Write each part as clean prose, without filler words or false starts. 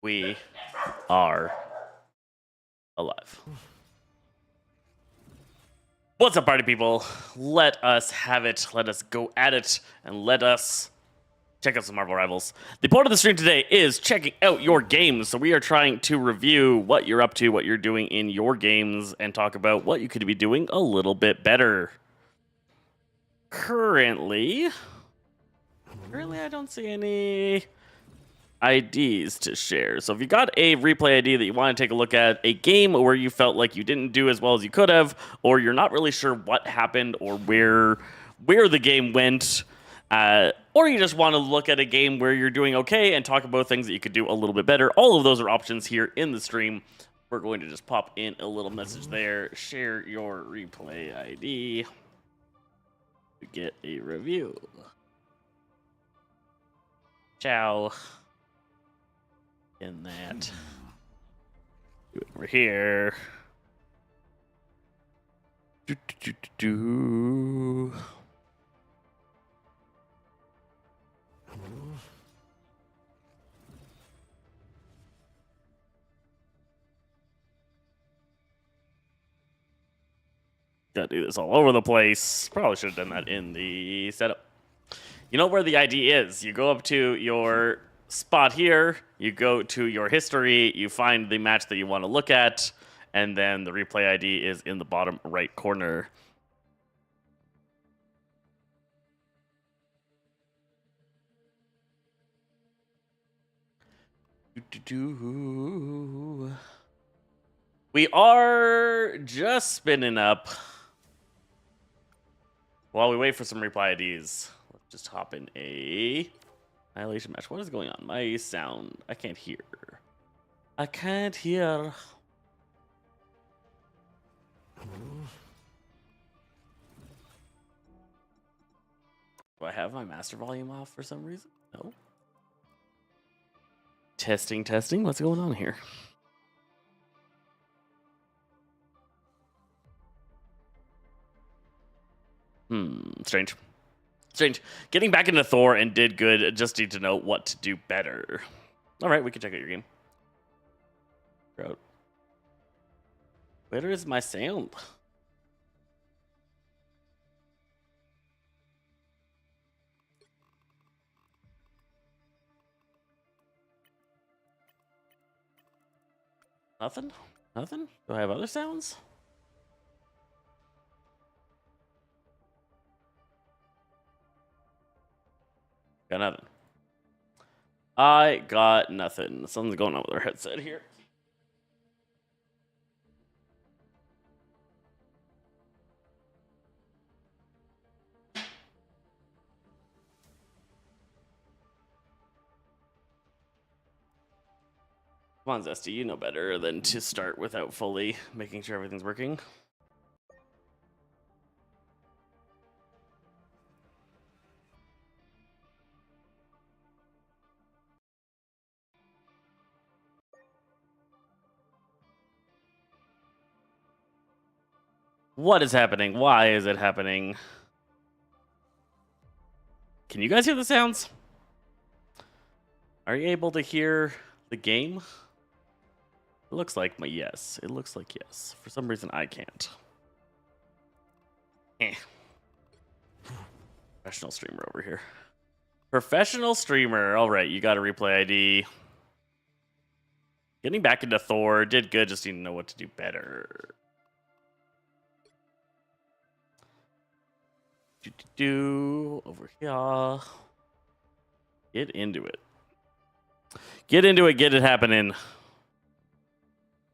We are alive. What's up, party people? Let us have it. Let us go at it. And let us check out some Marvel Rivals. The point of the stream today is checking out your games. So we are trying to review what you're up to, what you're doing in your games, and talk about what you could be doing a little bit better. Currently, I don't see any IDs to share. So if you got a replay ID that you want to take a look at, a game where you felt like you didn't do as well as you could have, or you're not really sure what happened or where the game went, or you just want to look at a game where you're doing okay and talk about things that you could do a little bit better, all of those are options here in the stream. We're going to just pop in a little message there. Share your replay ID to get a review. Ciao. In that. Do it over here. Gotta do this all over the place. Probably should have done that in the setup. You know where the ID is. You go up to your spot here, you go to your history, you find the match that you want to look at, and then the replay ID is in the bottom right corner. We are just spinning up. While we wait for some replay IDs, let's just hop in a Annihilation match. What is going on? My sound, I can't hear. I can't hear. Do I have my master volume off for some reason? No. Testing. What's going on here? Strange. Getting back into Thor and did good. Just need to know what to do better. All right, we can check out your game. Where is my sound? Nothing? Do I have other sounds? Got nothing. I got nothing. Something's going on with our headset here. Come on, Zesty, you know better than to start without fully making sure everything's working. What is happening? Why is it happening? Can you guys hear the sounds? Are you able to hear the game? It looks like yes. It looks like yes. For some reason, I can't. Professional streamer over here. Professional streamer. All right, you got a replay ID. Getting back into Thor. Did good. Just need to know what to do better. Over here. Get into it. Get it happening.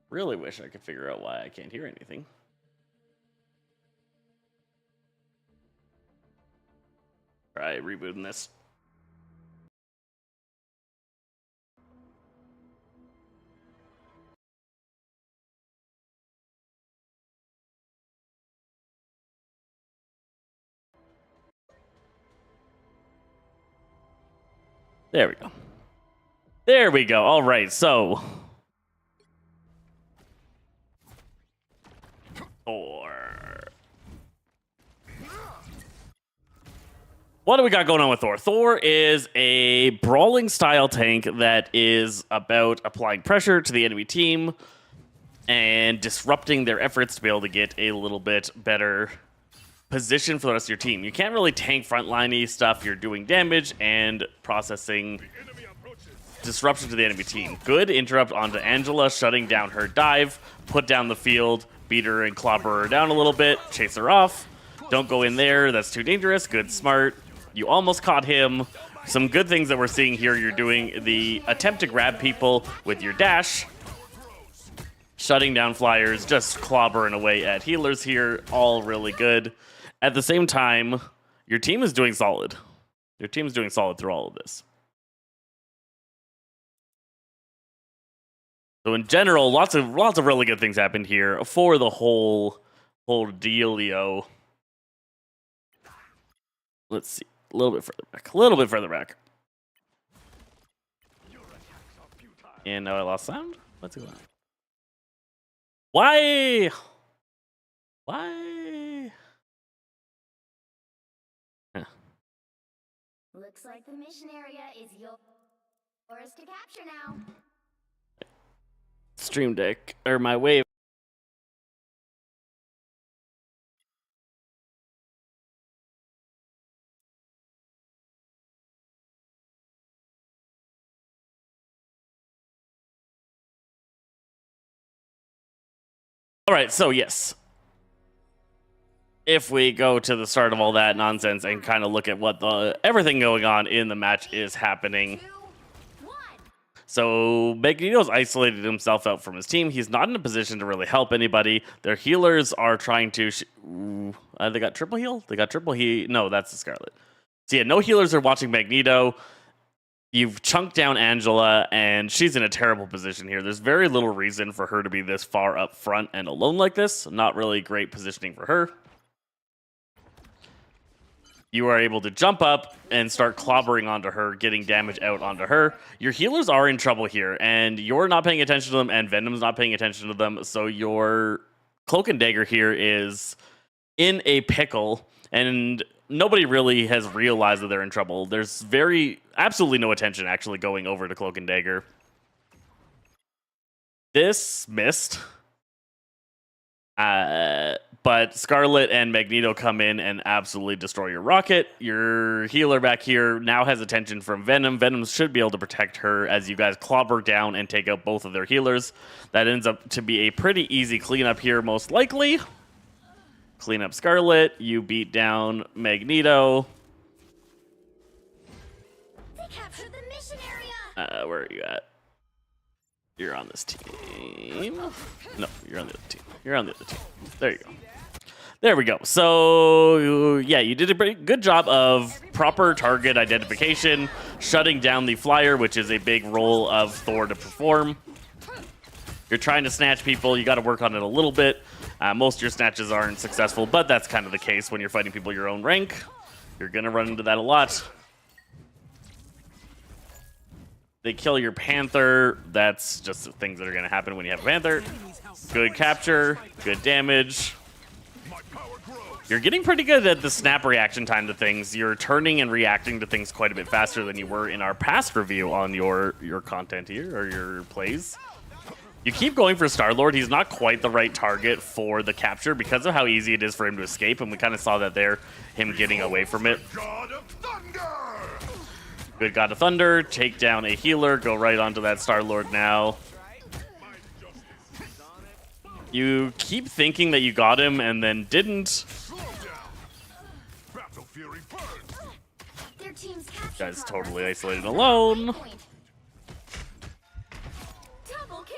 Really wish I could figure out why I can't hear anything. All right, rebooting this. There we go. All right, so Thor. What do we got going on with Thor? Thor is a brawling style tank that is about applying pressure to the enemy team and disrupting their efforts to be able to get a little bit better position for the rest of your team. You can't really tank frontline-y stuff. You're doing damage and processing disruption to the enemy team. Good interrupt onto Angela, shutting down her dive, put down the field, beat her and clobber her down a little bit, chase her off. Don't go in there, that's too dangerous. Good, smart. You almost caught him. Some good things that we're seeing here. You're doing the attempt to grab people with your dash, shutting down flyers, just clobbering away at healers here. All really good. At the same time, your team is doing solid. Your team is doing solid through all of this. So in general, lots of really good things happened here for the whole dealio. Let's see. A little bit further back. And now I lost sound? What's going on? Why? Huh. Looks like the mission area is yours to capture now. Stream Deck, or my wave. All right, so yes. If we go to the start of all that nonsense and kind of look at what everything going on in the match is happening. So Magneto's isolated himself out from his team. He's not in a position to really help anybody. Their healers are trying to... they got triple heal? They got triple heal. No, that's the Scarlet. So yeah, no healers are watching Magneto. You've chunked down Angela, and she's in a terrible position here. There's very little reason for her to be this far up front and alone like this. Not really great positioning for her. You are able to jump up and start clobbering onto her, getting damage out onto her. Your healers are in trouble here, and you're not paying attention to them, and Venom's not paying attention to them, so your Cloak and Dagger here is in a pickle, and nobody really has realized that they're in trouble. There's absolutely no attention actually going over to Cloak and Dagger. This missed. But Scarlet and Magneto come in and absolutely destroy your rocket. Your healer back here now has attention from Venom. Venom should be able to protect her as you guys clobber down and take out both of their healers. That ends up to be a pretty easy cleanup here, most likely. Clean up Scarlet. You beat down Magneto. They captured the mission area. Where are you at? You're on this team. No, you're on the other team. You're on the other team. There you go. There we go. So, yeah, you did a pretty good job of proper target identification, shutting down the flyer, which is a big role of Thor to perform. You're trying to snatch people. You got to work on it a little bit. Most of your snatches aren't successful, but that's kind of the case when you're fighting people your own rank. You're going to run into that a lot. They kill your Panther. That's just the things that are going to happen when you have a Panther. Good capture. Good damage. You're getting pretty good at the snap reaction time to things. You're turning and reacting to things quite a bit faster than you were in our past review on your content here, or your plays. You keep going for Star-Lord. He's not quite the right target for the capture because of how easy it is for him to escape, and we kind of saw that there, him getting away from it. Good God of Thunder. Take down a healer. Go right onto that Star-Lord now. You keep thinking that you got him and then didn't. Guy's totally isolated alone.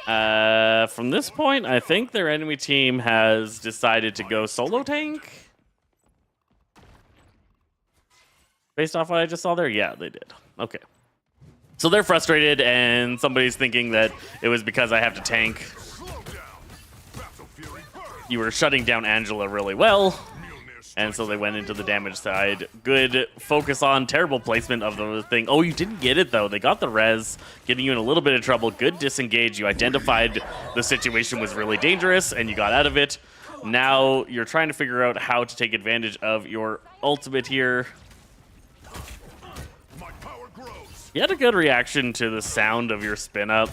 From this point, I think their enemy team has decided to go solo tank. Based off what I just saw there? Yeah, they did. Okay. So they're frustrated, and somebody's thinking that it was because I have to tank. You were shutting down Angela really well, and so they went into the damage side. Good focus on terrible placement of the thing. Oh, you didn't get it, though. They got the res, getting you in a little bit of trouble. Good disengage. You identified the situation was really dangerous, and you got out of it. Now you're trying to figure out how to take advantage of your ultimate here. He had a good reaction to the sound of your spin up.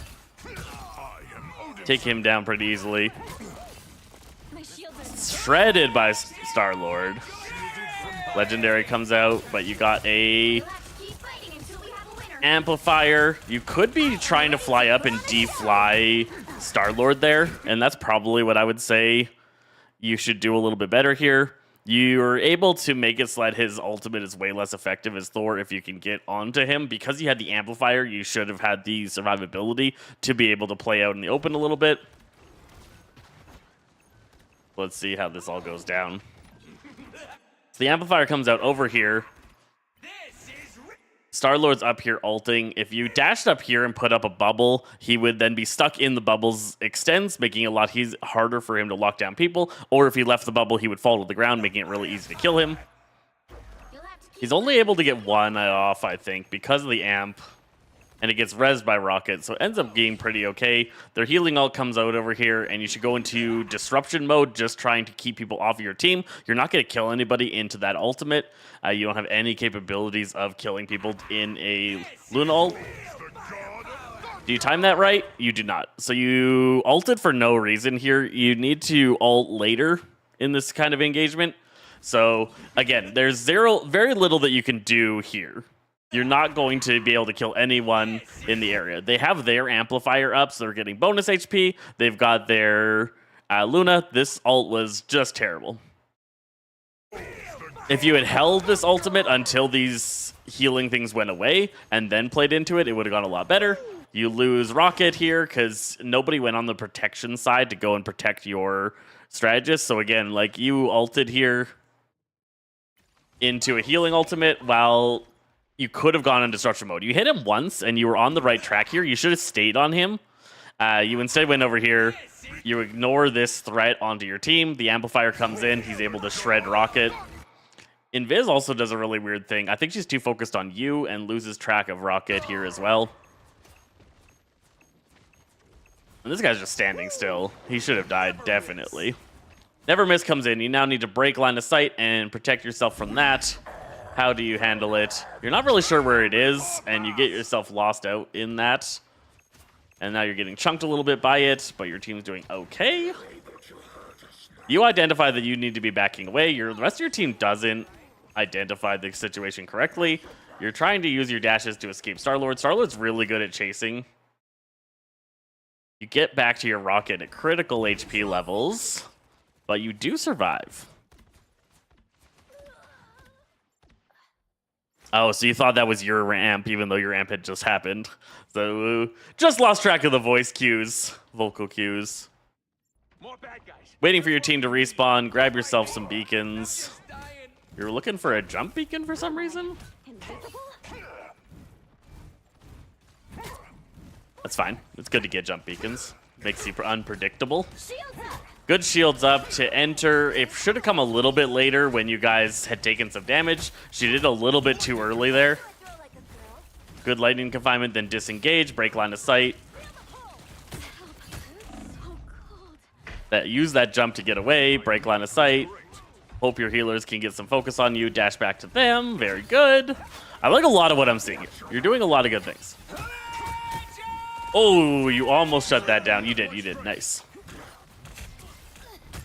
Take him down pretty easily. Shredded by Star-Lord. Legendary comes out, but you got a amplifier. You could be trying to fly up and defly Star-Lord there, and that's probably what I would say you should do a little bit better here. You're able to make it so that his ultimate is way less effective as Thor if you can get onto him. Because you had the amplifier, you should have had the survivability to be able to play out in the open a little bit. Let's see how this all goes down. So the amplifier comes out over here. Star-Lord's up here ulting. If you dashed up here and put up a bubble, he would then be stuck in the bubble's extents, making it a lot harder for him to lock down people. Or if he left the bubble, he would fall to the ground, making it really easy to kill him. He's only able to get one off, I think, because of the amp. And it gets rezzed by Rocket, so it ends up being pretty okay. Their healing ult comes out over here, and you should go into disruption mode, just trying to keep people off of your team. You're not going to kill anybody into that ultimate. You don't have any capabilities of killing people in a Luna ult. Do you time that right? You do not. So you ulted for no reason here. You need to ult later in this kind of engagement. So again, there's very little that you can do here. You're not going to be able to kill anyone in the area. They have their amplifier up, so they're getting bonus HP. They've got their Luna. This ult was just terrible. If you had held this ultimate until these healing things went away and then played into it, it would have gone a lot better. You lose Rocket here because nobody went on the protection side to go and protect your strategist. So again, like, you ulted here into a healing ultimate while you could have gone in destruction mode. You hit him once, and you were on the right track here. You should have stayed on him. You instead went over here. You ignore this threat onto your team. The amplifier comes in. He's able to shred Rocket. Invis also does a really weird thing. I think she's too focused on you and loses track of Rocket here as well. And this guy's just standing still. He should have died, definitely. Never Miss comes in. You now need to break line of sight and protect yourself from that. How do you handle it? You're not really sure where it is, and you get yourself lost out in that. And now you're getting chunked a little bit by it, but your team's doing okay. You identify that you need to be backing away. The rest of your team doesn't identify the situation correctly. You're trying to use your dashes to escape Star-Lord. Star-Lord's really good at chasing. You get back to your Rocket at critical HP levels, but you do survive. Oh, so you thought that was your ramp, even though your ramp had just happened. So, just lost track of the voice cues, vocal cues. More bad guys. Waiting for your team to respawn, grab yourself some beacons. You're looking for a jump beacon for some reason? That's fine. It's good to get jump beacons. Makes you unpredictable. Good shields up to enter. It should have come a little bit later when you guys had taken some damage. She did a little bit too early there. Good lightning confinement, then disengage, break line of sight. Use that jump to get away, break line of sight. Hope your healers can get some focus on you, dash back to them. Very good. I like a lot of what I'm seeing. You're doing a lot of good things. Oh, you almost shut that down. You did. Nice.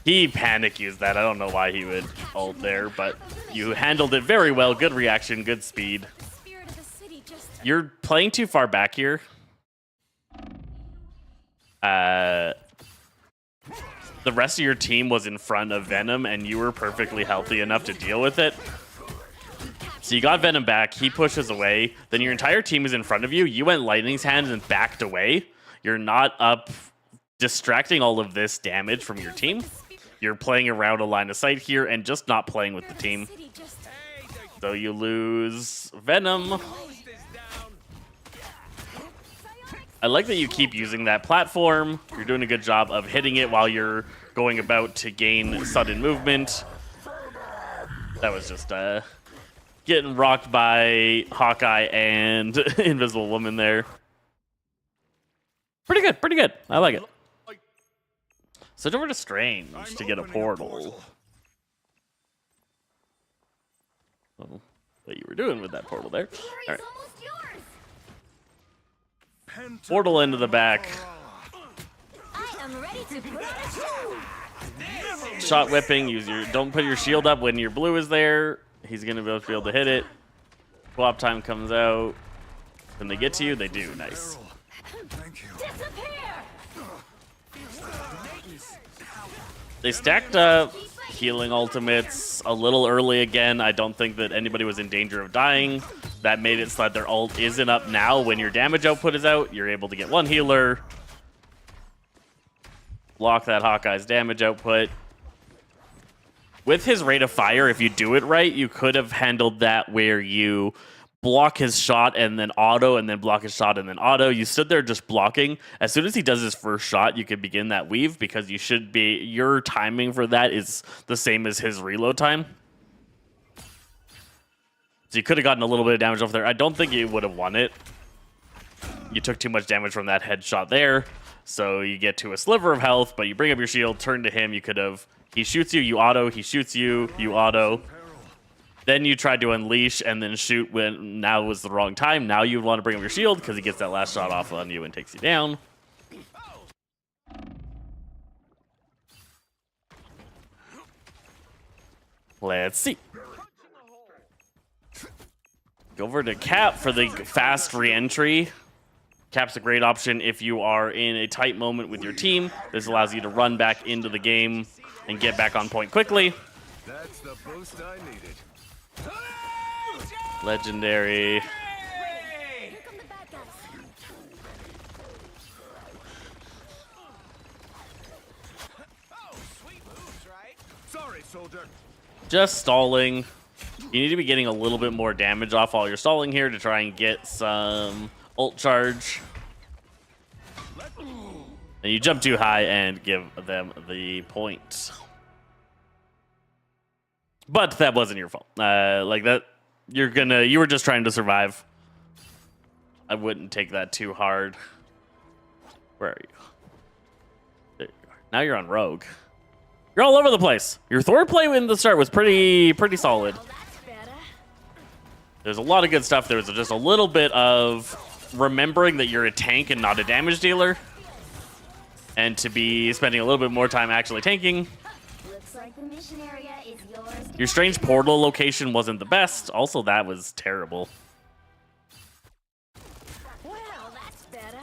He panic used that. I don't know why he would ult there, but you handled it very well. Good reaction, good speed. You're playing too far back here. The rest of your team was in front of Venom, and you were perfectly healthy enough to deal with it. So you got Venom back. He pushes away. Then your entire team is in front of you. You went Lightning's Hand and backed away. You're not up distracting all of this damage from your team. You're playing around a line of sight here and just not playing with the team. So you lose Venom. I like that you keep using that platform. You're doing a good job of hitting it while you're going about to gain sudden movement. That was just getting rocked by Hawkeye and Invisible Woman there. Pretty good. I like it. Switch over to Strange to get a portal. Oh, what you were doing with that portal there. All right. Portal into the back. I am ready to put on a show. Shot whipping. Don't put your shield up when your blue is there. He's gonna be able to hit it. Co-op time comes out. When they get to you, they do. Nice. Disappear. They stacked up healing ultimates a little early again. I don't think that anybody was in danger of dying. That made it so that their ult isn't up now. When your damage output is out, you're able to get one healer. Block that Hawkeye's damage output. With his rate of fire, if you do it right, you could have handled that where you block his shot and then auto, and then block his shot and then auto. You stood there just blocking. As soon as he does his first shot, you could begin that weave because your timing for that is the same as his reload time. So you could have gotten a little bit of damage off there. I don't think you would have won it. You took too much damage from that headshot there. So you get to a sliver of health, but you bring up your shield, turn to him. You could have... He shoots you, you auto. He shoots you, you auto. Then you tried to unleash and then shoot when now was the wrong time. Now you want to bring up your shield because he gets that last shot off on you and takes you down. Let's see. Go over to Cap for the fast re-entry. Cap's a great option if you are in a tight moment with your team. This allows you to run back into the game and get back on point quickly. That's the boost I needed. Legendary. Here come the bad guys. Oh, sweet moves, right? Sorry, soldier. Just stalling. You need to be getting a little bit more damage off while you're stalling here to try and get some ult charge. And you jump too high and give them the point. But that wasn't your fault. Like that, you were just trying to survive. I wouldn't take that too hard. Where are you? There you are. Now you're on Rogue. You're all over the place. Your Thor play in the start was pretty solid. Well, that's better. There's a lot of good stuff. There was just a little bit of remembering that you're a tank and not a damage dealer. And to be spending a little bit more time actually tanking. Looks like the mission area is yours. Your strange portal location wasn't the best. Also, that was terrible. Well, that's better.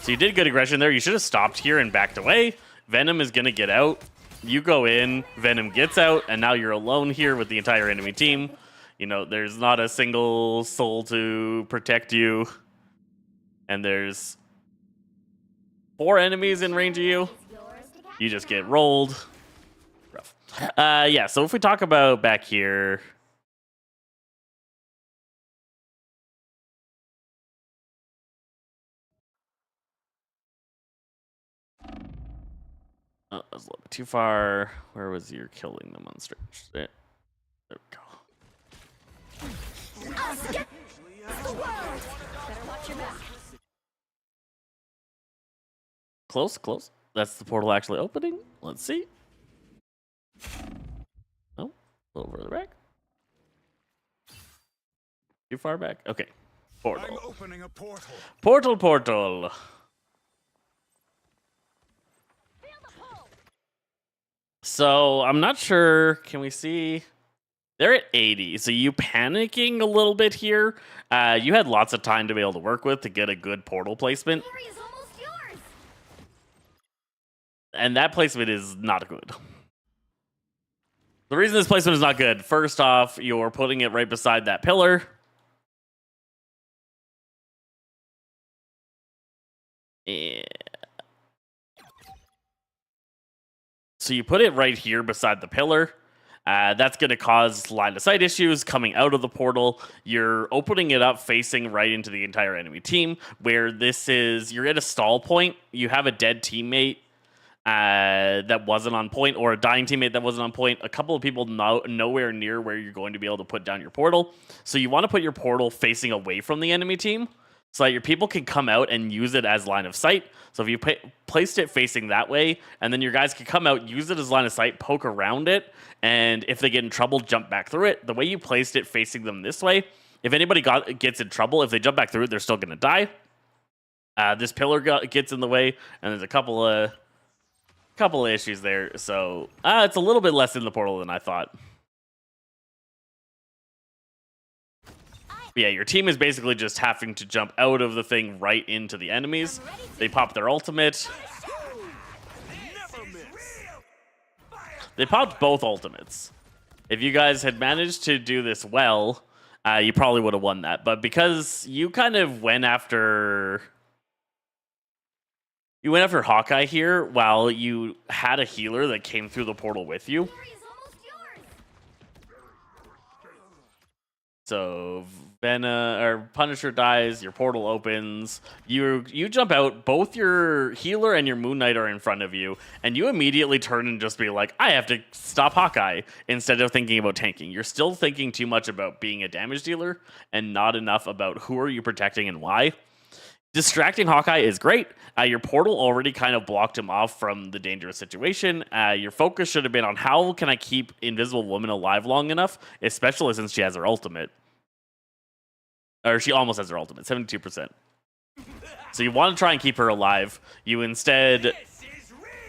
So you did good aggression there. You should have stopped here and backed away. Venom is going to get out. You go in, Venom gets out, and now you're alone here with the entire enemy team. You know, there's not a single soul to protect you. And there's 4 enemies in range of you. Yours to capture. You just get rolled. Rough. Yeah, so if we talk about back here... Oh, that was a little bit too far. Where was your killing them on stage? There we go. Us against the world. Better watch your back. Close, close. That's the portal actually opening. Let's see. Oh, a little further back. Too far back. Okay. I'm Portal. opening a portal. Portal, portal. So I'm not sure. Can we see? They're at 80. So you panicking a little bit here. You had lots of time to be able to work with to get a good portal placement. Area's almost yours. And that placement is not good. The reason this placement is not good, first off, you're putting it right beside that pillar. Yeah. So you put it right here beside the pillar. That's going to cause line of sight issues coming out of the portal. You're opening it up facing right into the entire enemy team, where this is, you're at a stall point. You have a dead teammate that wasn't on point, or a dying teammate that wasn't on point. A couple of people nowhere near where you're going to be able to put down your portal. So you want to put your portal facing away from the enemy team so that your people can come out and use it as line of sight. So if you placed it facing that way, and then your guys can come out, use it as line of sight, poke around it, and if they get in trouble, jump back through it. The way you placed it facing them this way if anybody gets in trouble, if they jump back through it, they're still going to die. This pillar gets in the way, and there's a couple of issues there. So it's a little bit less in the portal than I thought. But yeah, your team is basically just having to jump out of the thing right into the enemies. They pop their ultimate. They popped both ultimates. If you guys had managed to do this well, you probably would have won that. But because you kind of went after Hawkeye here while you had a healer that came through the portal with you. So Punisher dies, your portal opens, you jump out, both your healer and your Moon Knight are in front of you, and you immediately turn and just be like, I have to stop Hawkeye, instead of thinking about tanking. You're still thinking too much about being a damage dealer and not enough about who are you protecting and why. Distracting Hawkeye is great. Your portal already kind of blocked him off from the dangerous situation. Your focus should have been on how can I keep Invisible Woman alive long enough, especially since she has her ultimate. Or she almost has her ultimate, 72%. So you want to try and keep her alive. You instead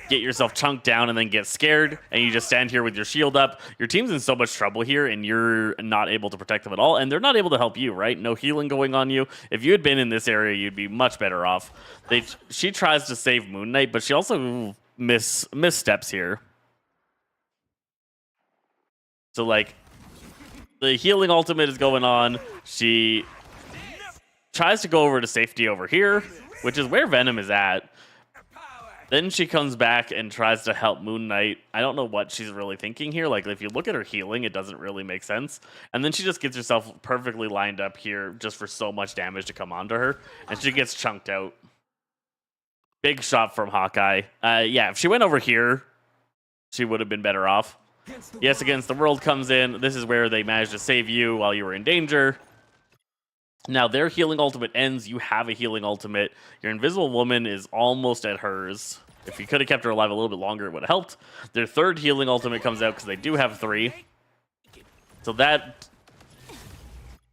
get yourself chunked down and then get scared, and you just stand here with your shield up. Your team's in so much trouble here, and you're not able to protect them at all, and they're not able to help you, right? No healing going on you. If you had been in this area, you'd be much better off. She tries to save Moon Knight, but she also missteps here. So, like, the healing ultimate is going on. She tries to go over to safety over here, which is where Venom is at. Then she comes back and tries to help Moon Knight. I don't know what she's really thinking here. Like, if you look at her healing, it doesn't really make sense. And then she just gets herself perfectly lined up here just for so much damage to come onto her. And she gets chunked out. Big shot from Hawkeye. Yeah, if she went over here, she would have been better off. Yes, Against the World comes in. This is where they managed to save you while you were in danger. Now, their healing ultimate ends. You have a healing ultimate. Your Invisible Woman is almost at hers. If you could have kept her alive a little bit longer, it would have helped. Their third healing ultimate comes out because they do have 3. So that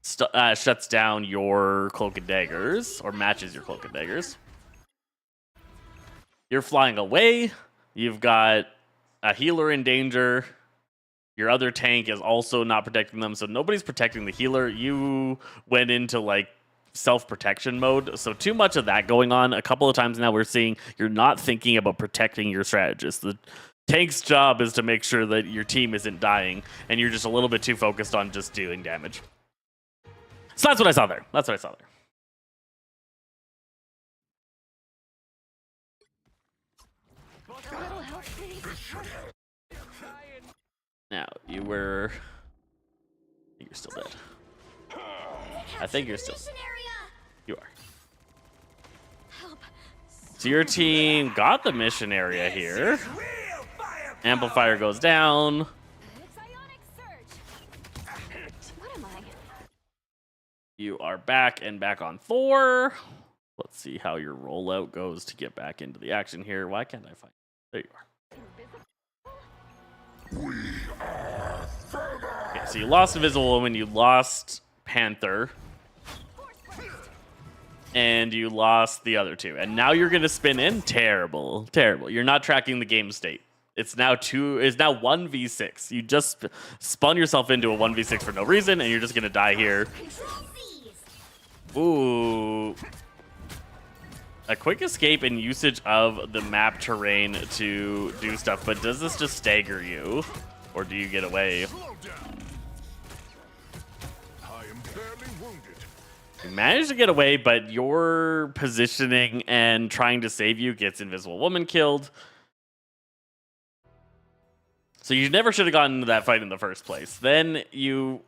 shuts down your Cloak and Daggers, or matches your Cloak and Daggers. You're flying away. You've got a healer in danger. Your other tank is also not protecting them, so nobody's protecting the healer. You went into, like, self-protection mode, so too much of that going on. A couple of times now we're seeing you're not thinking about protecting your strategist. The tank's job is to make sure that your team isn't dying, and you're just a little bit too focused on just doing damage. So that's what I saw there. That's what I saw there. Now, you're still dead. I think you're still dead. You are. So your team got the mission area here. Amplifier goes down. You are back and back on 4. Let's see how your rollout goes to get back into the action here. Why can't I find you? There you are. Okay, so you lost Invisible Woman, you lost Panther, and you lost the other 2. And now you're gonna spin in? Terrible. Terrible. You're not tracking the game state. It's now 1v6. You just spun yourself into a 1v6 for no reason, and you're just gonna die here. Ooh. A quick escape and usage of the map terrain to do stuff, but does this just stagger you? Or do you get away? You manage to get away, but your positioning and trying to save you gets Invisible Woman killed. So you never should have gotten into that fight in the first place. Then you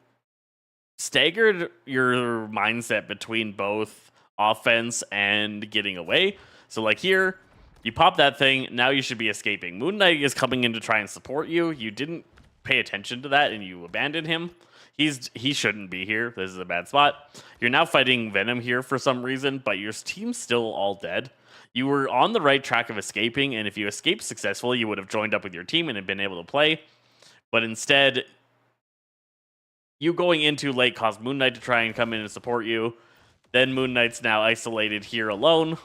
staggered your mindset between both offense and getting away. So like here, you pop that thing, now you should be escaping. Moon Knight is coming in to try and support you. You didn't pay attention to that and you abandoned him. He shouldn't be here. This is a bad spot. You're now fighting Venom here for some reason, but your team's still all dead. You were on the right track of escaping, and if you escaped successfully, you would have joined up with your team and had been able to play. But instead, You going in too late caused Moon Knight to try and come in and support you. Then Moon Knight's now isolated here alone.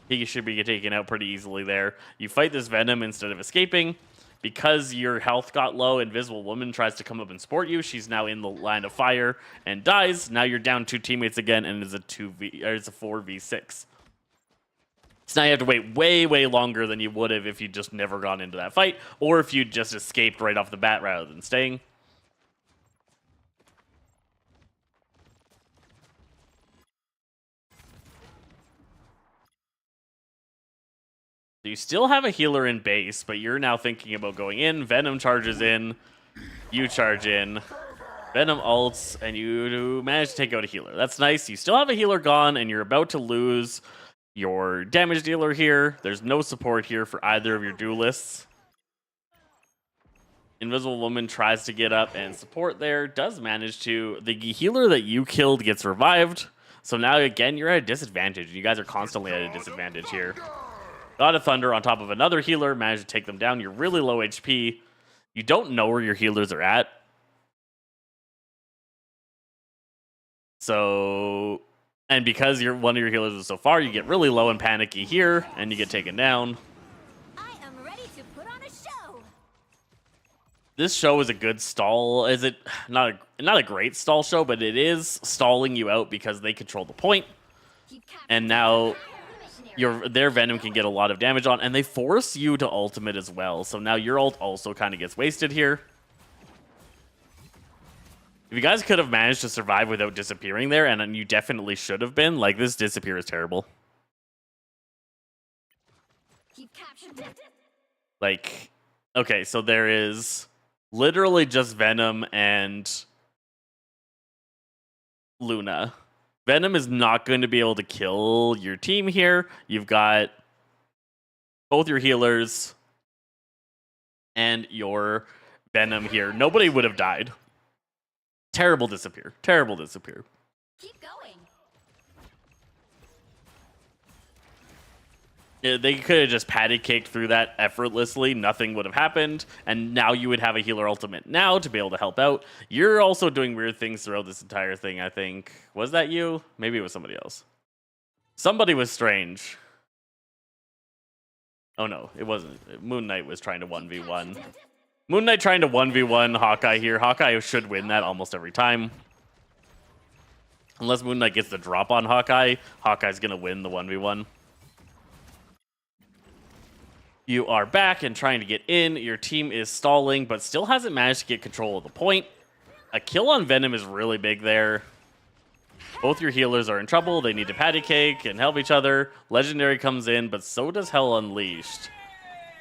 He should be taken out pretty easily there. You fight this Venom instead of escaping. Because your health got low, Invisible Woman tries to come up and support you. She's now in the line of fire and dies. Now you're down 2 teammates again, and it's a 4v6. So now you have to wait way, way longer than you would have if you just never gone into that fight, or if you just escaped right off the bat rather than staying. So you still have a healer in base, but you're now thinking about going in. Venom charges in. You charge in. Venom ults, and you manage to take out a healer. That's nice. You still have a healer gone, and you're about to lose your damage dealer here. There's no support here for either of your duelists. Invisible Woman tries to get up and support there. Does manage to. The healer that you killed gets revived. So now, again, you're at a disadvantage. You guys are constantly at a disadvantage here. God of Thunder on top of another healer, managed to take them down. You're really low HP. You don't know where your healers are at. So, and because one of your healers is so far, you get really low and panicky here, and you get taken down. I am ready to put on a show. This show is a good stall. Is it not a great stall show, but it is stalling you out because they control the point. And now their Venom can get a lot of damage on, and they force you to ultimate as well. So now your ult also kind of gets wasted here. If you guys could have managed to survive without disappearing there, and you definitely should have been, like, this disappear is terrible. Like, okay, so there is literally just Venom and Luna. Venom is not going to be able to kill your team here. You've got both your healers and your Venom here. Nobody would have died. Terrible disappear. Terrible disappear. Keep going. Yeah, they could have just patty caked through that effortlessly. Nothing would have happened. And now you would have a healer ultimate now to be able to help out. You're also doing weird things throughout this entire thing, I think. Was that you? Maybe it was somebody else. Somebody was strange. Oh no, it wasn't. Moon Knight was trying to 1v1. Moon Knight trying to 1v1 Hawkeye here. Hawkeye should win that almost every time. Unless Moon Knight gets the drop on Hawkeye, Hawkeye's going to win the 1v1. You are back and trying to get in. Your team is stalling, but still hasn't managed to get control of the point. A kill on Venom is really big there. Both your healers are in trouble. They need to patty cake and help each other. Legendary comes in, but so does Hell Unleashed.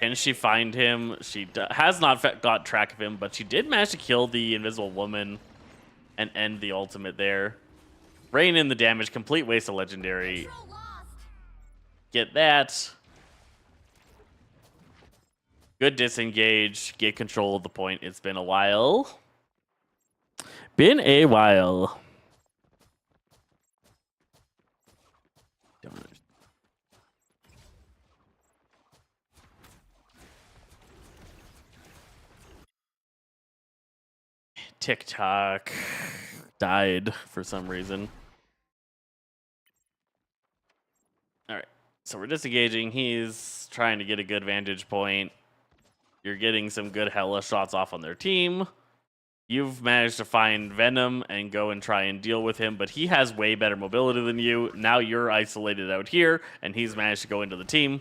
Can she find him? She has not got track of him, but she did manage to kill the Invisible Woman and end the ultimate there. Rain in the damage. Complete waste of Legendary. Get that. Good disengage. Get control of the point. It's been a while. Been a while. Don't understand. TikTok died for some reason. All right. So we're disengaging. He's trying to get a good vantage point. You're getting some good Hela shots off on their team. You've managed to find Venom and go and try and deal with him, but he has way better mobility than you. Now you're isolated out here, and he's managed to go into the team.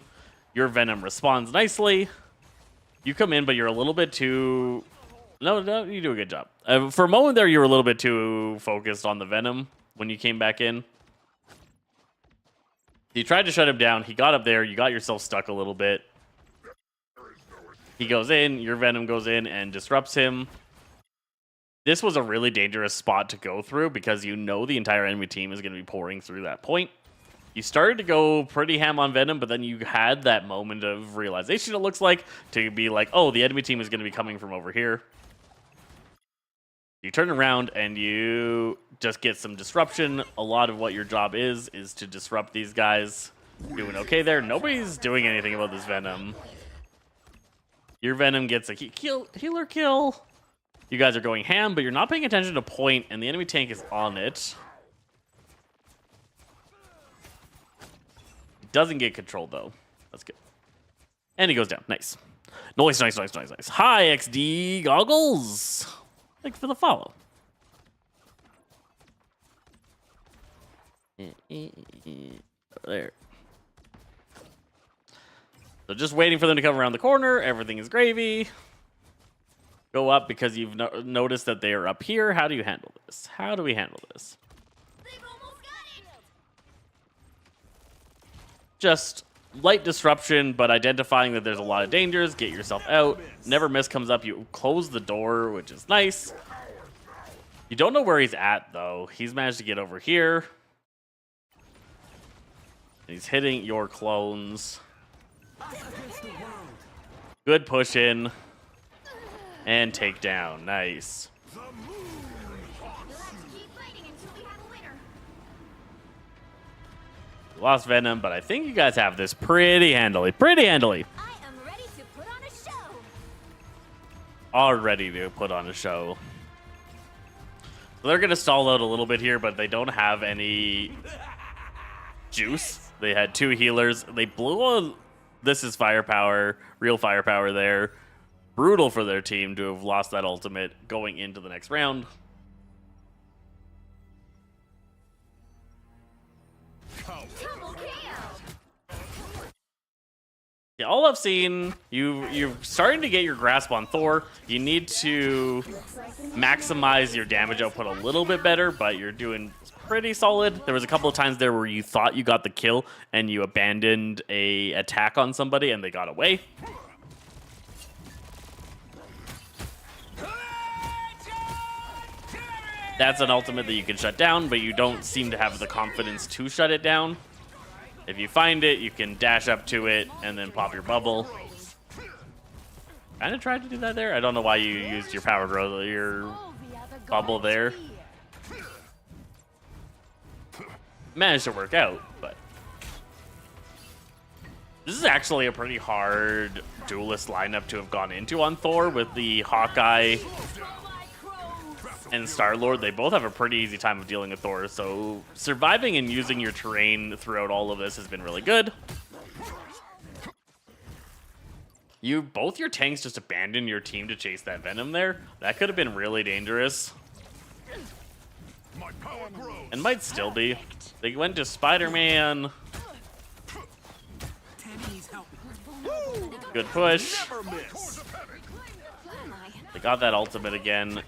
Your Venom responds nicely. You come in, but you're a little bit too... No, you do a good job. For a moment there, you were a little bit too focused on the Venom when you came back in. You tried to shut him down. He got up there. You got yourself stuck a little bit. He goes in. Your Venom goes in and disrupts him. This was a really dangerous spot to go through because you know the entire enemy team is going to be pouring through that point. You started to go pretty ham on Venom, but then you had that moment of realization, it looks like, to be like, oh, the enemy team is going to be coming from over here. You turn around and you just get some disruption. A lot of what your job is to disrupt these guys. Doing okay there. Nobody's doing anything about this Venom. Your Venom gets a healer kill. You guys are going ham, but you're not paying attention to point, and the enemy tank is on it. Doesn't get controlled, though. That's good. And he goes down. Nice. Nice. Hi, XD Goggles. Thanks for the follow. There. So just waiting for them to come around the corner. Everything is gravy. Go up because you've noticed that they are up here. How do you handle this? How do we handle this? They've almost got it! Just light disruption, but identifying that there's a lot of dangers. Get yourself out. Never miss comes up. You close the door, which is nice. You don't know where he's at, though. He's managed to get over here. He's hitting your clones. Good push in. And take down. Nice. We'll have to keep fighting until we have a winner. Lost Venom, but I think you guys have this pretty handily. Pretty handily. I am ready to put on a show. All ready to put on a show. So they're going to stall out a little bit here, but they don't have any juice. They had 2 healers. They blew a... This is firepower. Real firepower there. Brutal for their team to have lost that ultimate going into the next round. Double KO. Yeah, all I've seen, you're starting to get your grasp on Thor. You need to maximize your damage output a little bit better, but you're doing pretty solid. There was a couple of times there where you thought you got the kill and you abandoned a attack on somebody and they got away. That's an ultimate that you can shut down, but you don't seem to have the confidence to shut it down. If you find it, you can dash up to it and then pop your bubble. Kind of tried to do that there. I don't know why you used your power growth, your bubble there. Managed to work out, but this is actually a pretty hard duelist lineup to have gone into on Thor with the Hawkeye and Star-Lord. They both have a pretty easy time of dealing with Thor, so surviving and using your terrain throughout all of this has been really good. Both your tanks just abandoned your team to chase that Venom there. That could have been really dangerous. And might still be. They went to Spider-Man. Good push. They got that ultimate again.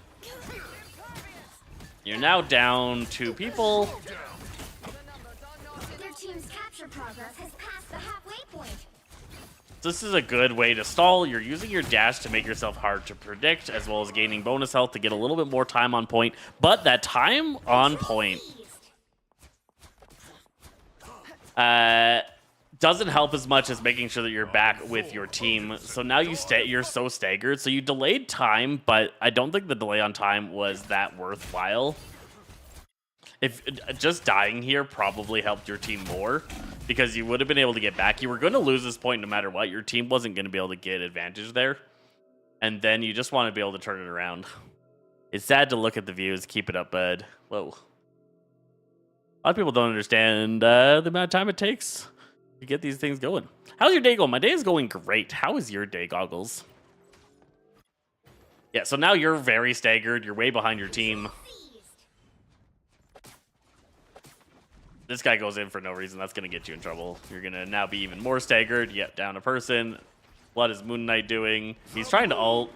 You're now down 2 people. Their team's capture progress has passed the halfway point. This is a good way to stall. You're using your dash to make yourself hard to predict, as well as gaining bonus health to get a little bit more time on point. But that time on point doesn't help as much as making sure that you're back with your team. So now you're so staggered. So you delayed time, but I don't think the delay on time was that worthwhile. If just dying here probably helped your team more, because you would have been able to get back. You were going to lose this point no matter what. Your team wasn't going to be able to get advantage there. And then you just want to be able to turn it around. It's sad to look at the views. Keep it up, bud. Whoa. A lot of people don't understand the amount of time it takes to get these things going. How's your day going? My day is going great. How is your day, Goggles? Yeah, so now you're very staggered. You're way behind your team. This guy goes in for no reason. That's going to get you in trouble. You're going to now be even more staggered. Yep, down a person. What is Moon Knight doing? He's trying to ult,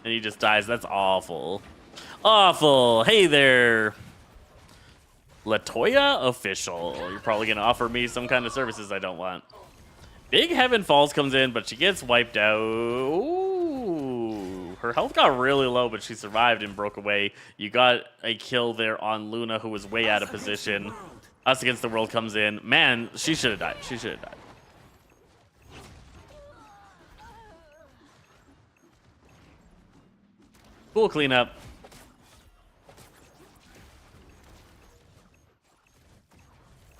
and he just dies. That's awful. Awful. Hey there. Latoya Official. You're probably going to offer me some kind of services I don't want. Big Heaven Falls comes in, but she gets wiped out. Ooh. Her health got really low, but she survived and broke away. You got a kill there on Luna, who was way out of position. Us Against the World comes in. Man, she should have died. She should have died. Cool cleanup.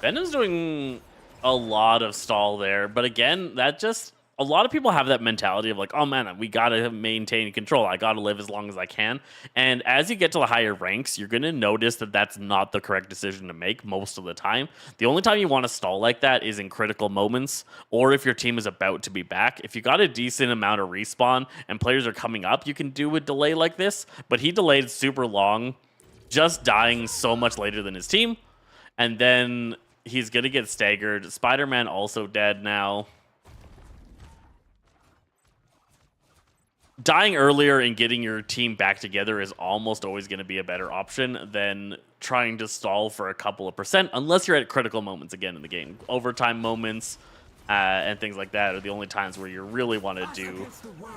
Venom's doing a lot of stall there, but again, that just a lot of people have that mentality of like, oh man, we gotta maintain control. I gotta live as long as I can. And as you get to the higher ranks, you're gonna notice that that's not the correct decision to make most of the time. The only time you want to stall like that is in critical moments, or if your team is about to be back. If you got a decent amount of respawn and players are coming up, you can do a delay like this. But he delayed super long, just dying so much later than his team, and then he's gonna get staggered. Spider-Man also dead now. Dying earlier and getting your team back together is almost always going to be a better option than trying to stall for a couple of percent, unless you're at critical moments again in the game. Overtime moments and things like that are the only times where you really want to do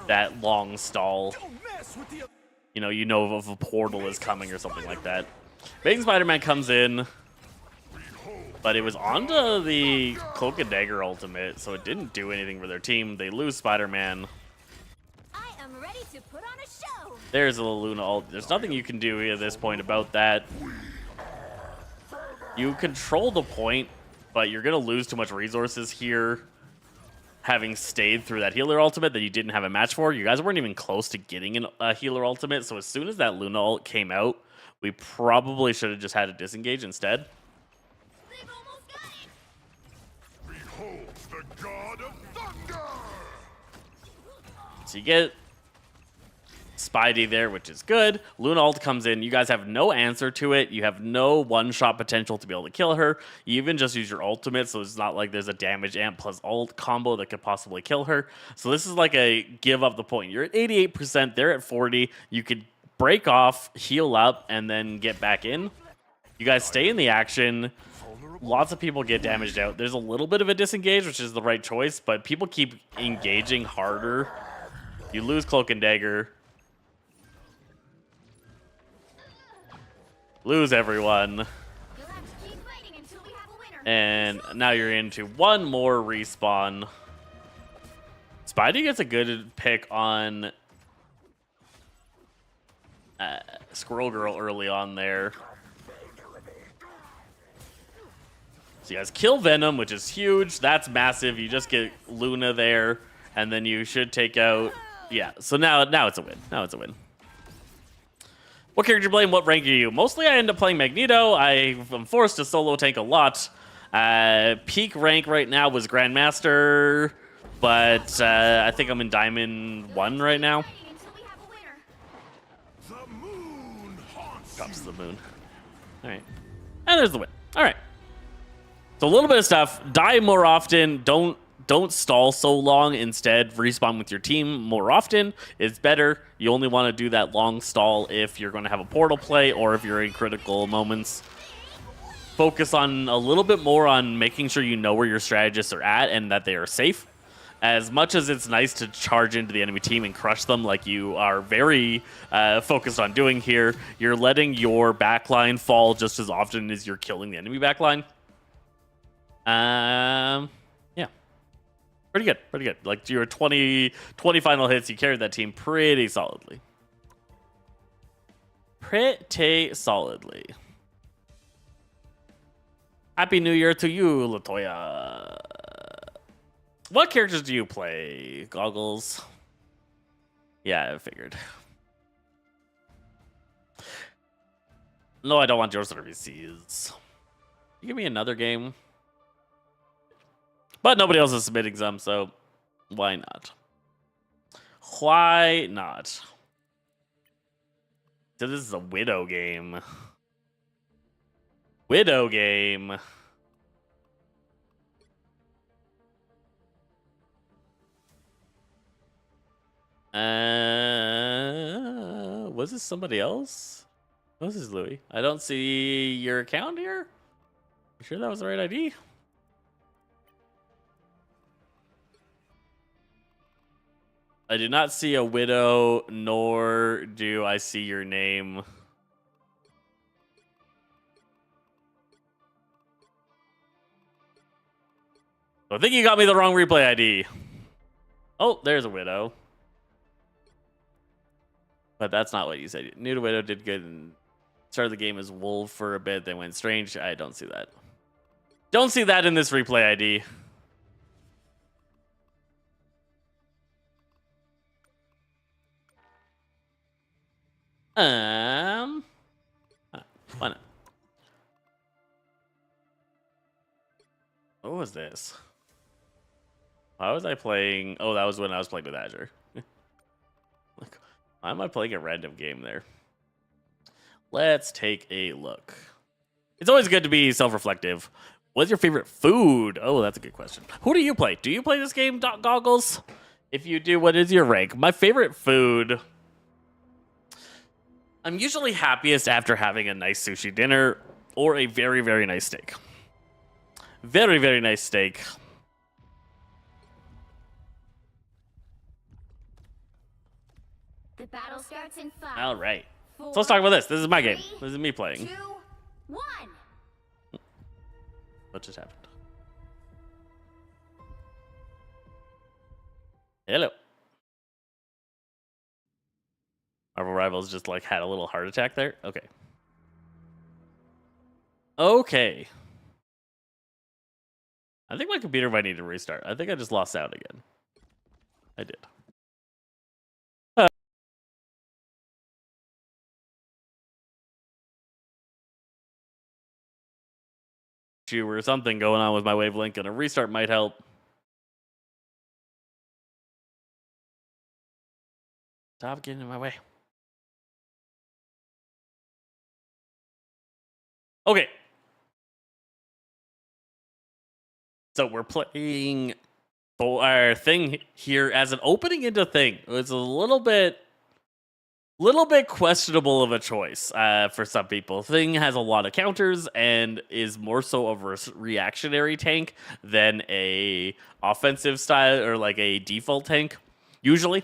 that long stall. You know if a portal is coming or something like that. Amazing Spider-Man comes in, but it was onto the Cloak and Dagger ultimate, so it didn't do anything for their team. They lose Spider-Man. I'm ready to put on a show. There's a Luna ult. There's nothing you can do at this point about that. You control the point, but you're going to lose too much resources here, having stayed through that healer ultimate that you didn't have a match for. You guys weren't even close to getting a healer ultimate, so as soon as that Luna ult came out, we probably should have just had to disengage instead. They've almost got it. Behold the god of thunder! So you get Spidey there, which is good. Luna ult comes in. You guys have no answer to it. You have no one-shot potential to be able to kill her. You even just use your ultimate, so it's not like there's a damage amp plus ult combo that could possibly kill her. So this is like a give up the point. You're at 88%. They're at 40. You could break off, heal up, and then get back in. You guys stay in the action. Lots of people get damaged out. There's a little bit of a disengage, which is the right choice, but people keep engaging harder. You lose Cloak and Dagger. Lose everyone. You'll have to keep fighting until we have a winner. And now you're into one more respawn. Spidey gets a good pick on Squirrel Girl early on there. So you guys kill Venom, which is huge. That's massive. You just get Luna there, and then you should take out... Yeah, so now it's a win. Now it's a win. What character you play and what rank are you? Mostly I end up playing Magneto. I'm forced to solo tank a lot. Peak rank right now was Grandmaster, but I think I'm in Diamond 1 right now. Fighting until we have a winner. The moon haunts Drops the moon. All right. And there's the win. All right. So a little bit of stuff. Die more often. Don't stall so long. Instead, respawn with your team more often. It's better. You only want to do that long stall if you're going to have a portal play or if you're in critical moments. Focus on a little bit more on making sure you know where your strategists are at and that they are safe. As much as it's nice to charge into the enemy team and crush them like you are very focused on doing here, you're letting your backline fall just as often as you're killing the enemy backline. Yeah. Pretty good, pretty good. Like your 20 final hits, you carried that team pretty solidly. Pretty solidly. Happy New Year to you, Latoya. What characters do you play? Goggles? Yeah, I figured. No, I don't want your services. Give me another game. But nobody else is submitting some, so why not? Why not? So this is a Widow game. Widow game. Was this somebody else? Was this Louis? I don't see your account here. You sure that was the right ID? I do not see a Widow, nor do I see your name. I think you got me the wrong replay ID. Oh, there's a Widow. But that's not what you said. New to Widow did good and started the game as Wolf for a bit, then went Strange. I don't see that. Don't see that in this replay ID. Why not? What was this? Why was I playing? Oh, that was when I was playing with Azure. Like, why am I playing a random game there? Let's take a look. It's always good to be self-reflective. What's your favorite food? Oh, that's a good question. Who do you play? Do you play this game, Goggles? If you do, what is your rank? My favorite food... I'm usually happiest after having a nice sushi dinner or a very, very nice steak. Very, very nice steak. The battle starts in 5. All right. So let's talk about this. This is my game. This is me 2, playing. 1. What just happened? Hello. Marvel Rivals just like had a little heart attack there. Okay. Okay. I think my computer might need to restart. I think I just lost out again. I did. Or something going on with my wavelength, and a restart might help. Stop getting in my way. Okay. So we're playing our thing here as an opening into thing. It's a little bit questionable of a choice for some people. Thing has a lot of counters and is more so of a reactionary tank than a offensive style or like a default tank usually.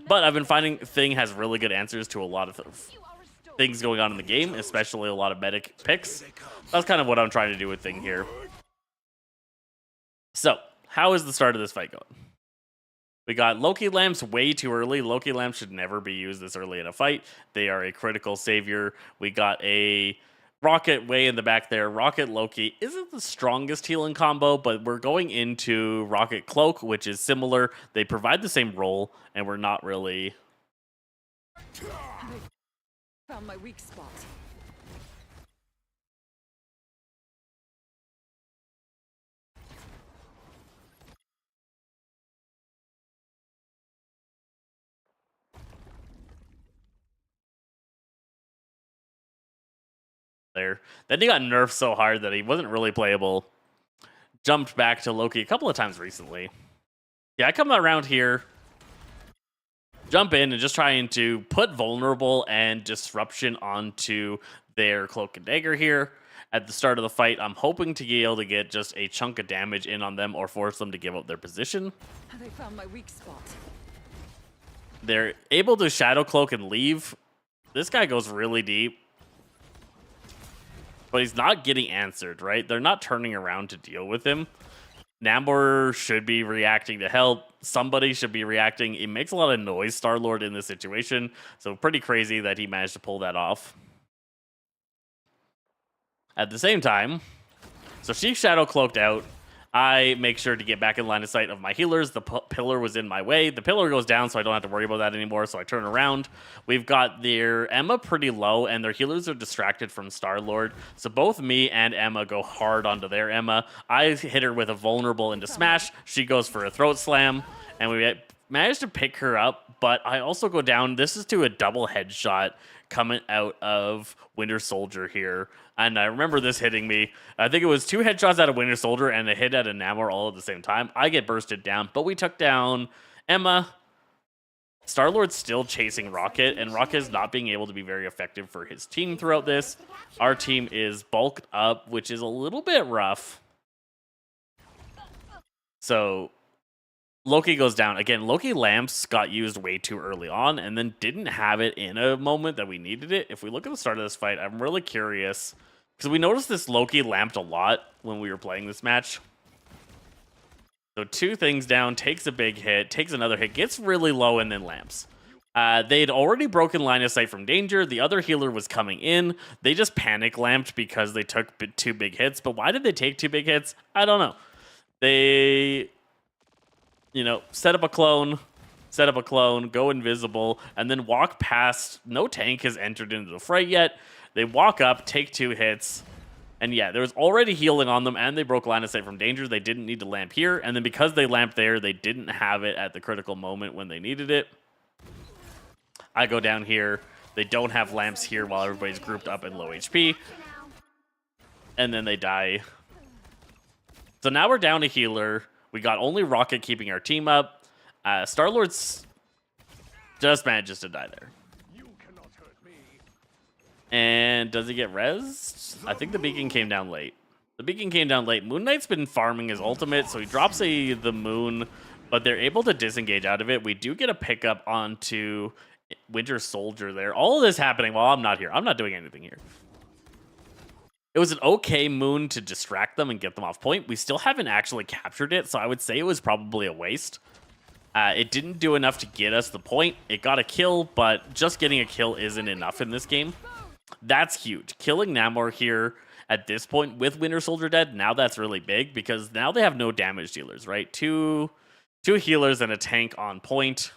But I've been finding Thing has really good answers to a lot of things going on in the game, especially a lot of medic picks. That's kind of what I'm trying to do with Thing here. So, how is the start of this fight going? We got Loki Lamps way too early. Loki Lamps should never be used this early in a fight. They are a critical savior. We got a Rocket way in the back there. Rocket Loki isn't the strongest healing combo, but we're going into Rocket Cloak, which is similar. They provide the same role, and we're not really... Found my weak spot. there. Then he got nerfed so hard that he wasn't really playable. Jumped back to Loki a couple of times recently. Yeah, I come around here, jump in, and just trying to put vulnerable and disruption onto their cloak and dagger here. At the start of the fight, I'm hoping to be able to get just a chunk of damage in on them or force them to give up their position. Have they found my weak spot? They're able to shadow cloak and leave. This guy goes really deep. But he's not getting answered, right? They're not turning around to deal with him. Namor should be reacting to help. Somebody should be reacting. It makes a lot of noise, Star-Lord, in this situation. So pretty crazy that he managed to pull that off. At the same time, so she's shadow cloaked out. I make sure to get back in line of sight of my healers. The pillar was in my way. The pillar goes down, so I don't have to worry about that anymore, so I turn around. We've got their Emma pretty low, and their healers are distracted from Star-Lord. So both me and Emma go hard onto their Emma. I hit her with a vulnerable into smash. She goes for a throat slam, and we managed to pick her up, but I also go down. This is to a double headshot coming out of Winter Soldier here. And I remember this hitting me. I think it was 2 headshots out of Winter Soldier and a hit at a Namor all at the same time. I get bursted down, but we took down Emma. Star-Lord's still chasing Rocket, and Rocket is not being able to be very effective for his team throughout this. Our team is bulked up, which is a little bit rough. So Loki goes down. Again, Loki Lamps got used way too early on and then didn't have it in a moment that we needed it. If we look at the start of this fight, I'm really curious because we noticed this Loki lamped a lot when we were playing this match. So 2 things down, takes a big hit, takes another hit, gets really low, and then lamps. They'd already broken line of sight from danger. The other healer was coming in. They just panic lamped because they took 2 big hits. But why did they take 2 big hits? I don't know. They... set up a clone, set up a clone, go invisible, and then walk past. No tank has entered into the fray yet. They walk up, take 2 hits, and yeah, there was already healing on them, and they broke line of sight from danger. They didn't need to lamp here, and then because they lamped there, they didn't have it at the critical moment when they needed it. I go down here. They don't have lamps here while everybody's grouped up in low HP, and then they die. So now we're down a healer. We got only Rocket keeping our team up. Star-Lord's just manages to die there. And does he get rezzed? I think the beacon came down late. The beacon came down late. Moon Knight's been farming his ultimate, so he drops the moon, but they're able to disengage out of it. We do get a pickup onto Winter Soldier there. All of this happening while I'm not here. I'm not doing anything here. It was an okay moon to distract them and get them off point. We still haven't actually captured it, so I would say it was probably a waste. It didn't do enough to get us the point. It got a kill, but just getting a kill isn't enough in this game. That's huge. Killing Namor here at this point with Winter Soldier dead, now that's really big because now they have no damage dealers, right? Two healers and a tank on point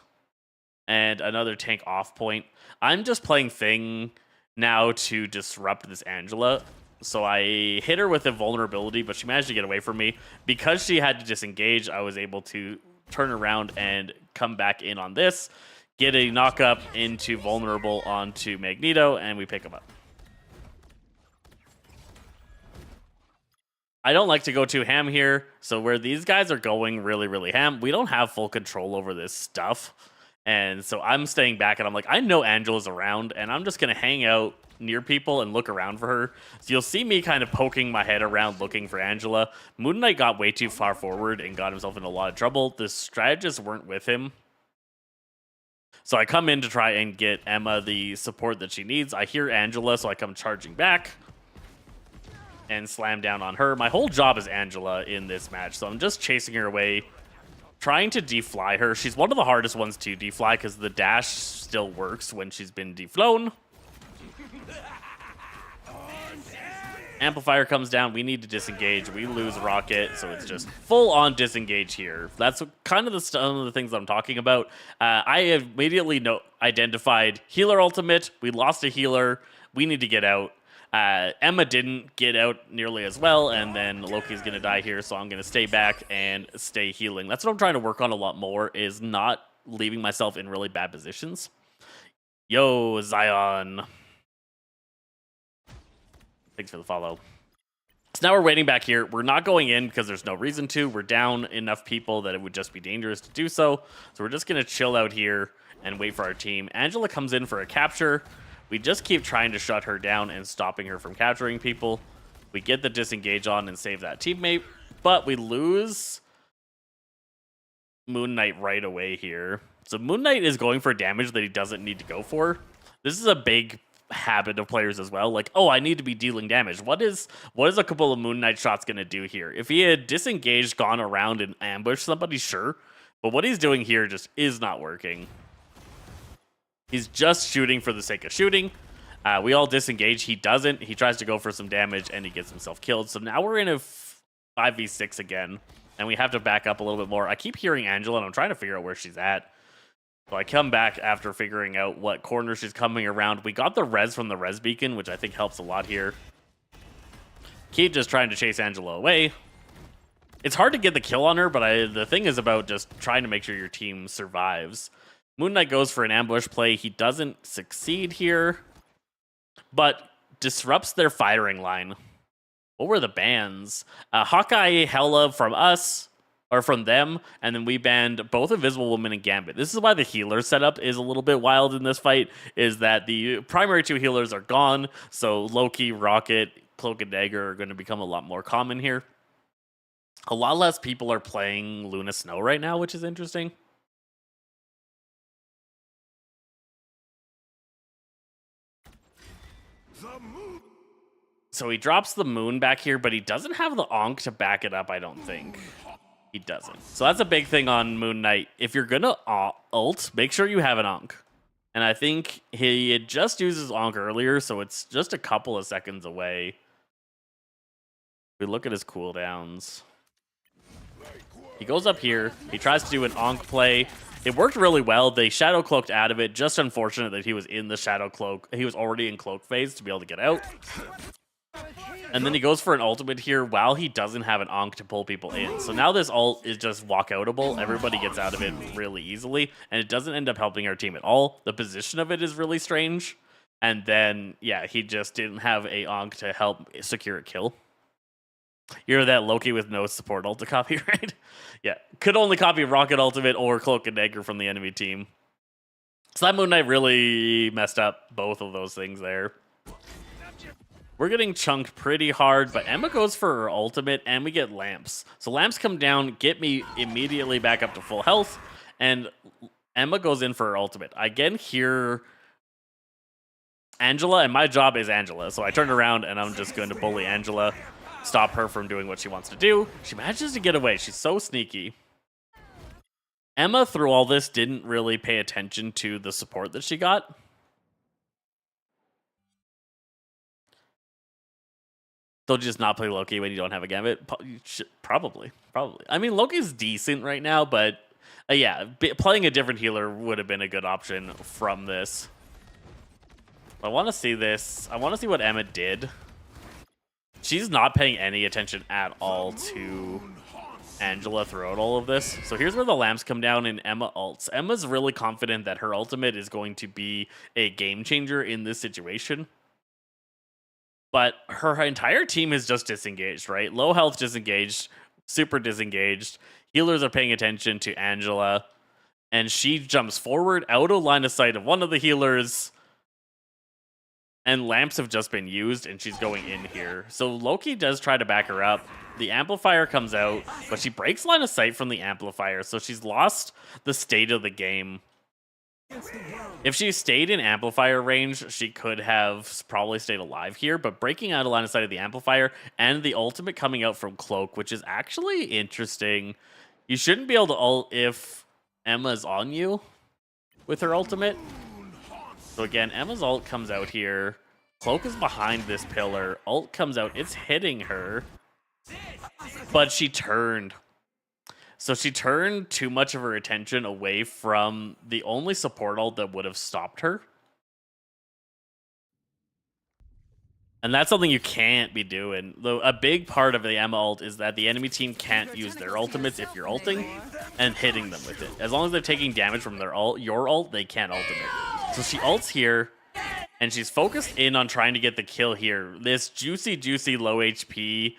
and another tank off point. I'm just playing Thing now to disrupt this Angela. So I hit her with a vulnerability, but she managed to get away from me. Because she had to disengage, I was able to turn around and come back in on this, get a knock-up into vulnerable onto Magneto, and we pick him up. I don't like to go too ham here, so where these guys are going really, really ham, we don't have full control over this stuff. And so I'm staying back, and I'm like, I know Angela's around, and I'm just going to hang out near people and look around for her. So you'll see me kind of poking my head around looking for Angela. Moon Knight got way too far forward and got himself in a lot of trouble. The strategists weren't with him. So I come in to try and get Emma the support that she needs. I hear Angela, so I come charging back and slam down on her. My whole job is Angela in this match, so I'm just chasing her away, trying to defly her. She's one of the hardest ones to defly because the dash still works when she's been deflown. Amplifier comes down. We need to disengage. We lose Rocket, so it's just full-on disengage here. That's kind of some of the things that I'm talking about. I immediately identified healer ultimate. We lost a healer. We need to get out. Emma didn't get out nearly as well, and then Loki's going to die here, so I'm going to stay back and stay healing. That's what I'm trying to work on a lot more, is not leaving myself in really bad positions. Yo, Zion. Thanks for the follow. So now we're waiting back here. We're not going in because there's no reason to. We're down enough people that it would just be dangerous to do so. So we're just going to chill out here and wait for our team. Angela comes in for a capture. We just keep trying to shut her down and stopping her from capturing people. We get the disengage on and save that teammate, but we lose Moon Knight right away here. So Moon Knight is going for damage that he doesn't need to go for. This is a big habit of players as well. Like, oh, I need to be dealing damage. What is a couple of Moon Knight shots going to do here? If he had disengaged, gone around and ambushed somebody, sure. But what he's doing here just is not working. He's just shooting for the sake of shooting. We all disengage. He doesn't. He tries to go for some damage, and he gets himself killed. So now we're in a 5v6 again, and we have to back up a little bit more. I keep hearing Angela, and I'm trying to figure out where she's at. So I come back after figuring out what corner she's coming around. We got the res from the res beacon, which I think helps a lot here. Keep just trying to chase Angela away. It's hard to get the kill on her, but the thing is about just trying to make sure your team survives. Moon Knight goes for an ambush play. He doesn't succeed here, but disrupts their firing line. What were the bans? Hawkeye, Hela from us, or from them, and then we banned both Invisible Woman and Gambit. This is why the healer setup is a little bit wild in this fight, is that the primary two healers are gone, so Loki, Rocket, Cloak and Dagger are going to become a lot more common here. A lot less people are playing Luna Snow right now, which is interesting. So he drops the moon back here, but he doesn't have the Ankh to back it up, I don't think. He doesn't. So that's a big thing on Moon Knight. If you're going to ult, make sure you have an Ankh. And I think he had just used his Ankh earlier, so it's just a couple of seconds away. We look at his cooldowns. He goes up here. He tries to do an Ankh play. It worked really well. They shadow cloaked out of it. Just unfortunate that he was in the shadow cloak. He was already in cloak phase to be able to get out. And then he goes for an ultimate here while he doesn't have an Ankh to pull people in. So now this ult is just walkoutable. Everybody gets out of it really easily. And it doesn't end up helping our team at all. The position of it is really strange. And then, yeah, he just didn't have a Ankh to help secure a kill. You're that Loki with no support ult to copy, right? Yeah. Could only copy Rocket Ultimate or Cloak and Dagger from the enemy team. So that Moon Knight really messed up both of those things there. We're getting chunked pretty hard, but Emma goes for her ultimate, and we get lamps. So lamps come down, get me immediately back up to full health, and Emma goes in for her ultimate. I again hear Angela, and my job is Angela. So I turn around, and I'm just going to bully Angela. Stop her from doing what she wants to do. She manages to get away. She's so sneaky. Emma, through all this, didn't really pay attention to the support that she got. So just not play Loki when you don't have a Gambit? Probably. I mean, Loki's decent right now, but yeah, playing a different healer would have been a good option from this. I want to see this. I want to see what Emma did. She's not paying any attention at all to Angela throughout all of this. So here's where the lamps come down and Emma ults. Emma's really confident that her ultimate is going to be a game changer in this situation. But her entire team is just disengaged, right? Low health disengaged, super disengaged. Healers are paying attention to Angela. And she jumps forward out of line of sight of one of the healers. And lamps have just been used, and she's going in here. So Loki does try to back her up. The amplifier comes out, but she breaks line of sight from the amplifier, so she's lost the state of the game. If she stayed in amplifier range, she could have probably stayed alive here, but breaking out of line of sight of the amplifier and the ultimate coming out from Cloak, which is actually interesting. You shouldn't be able to ult if Emma's on you with her ultimate. So again, Emma's ult comes out here. Cloak is behind this pillar. Ult comes out. It's hitting her. But she turned. So she turned too much of her attention away from the only support ult that would have stopped her. And that's something you can't be doing. Though a big part of the Emma ult is that the enemy team can't use their ultimates if you're ulting and hitting them with it. As long as they're taking damage from their ult, your ult, they can't ultimate. So she ults here, and she's focused in on trying to get the kill here. This juicy low HP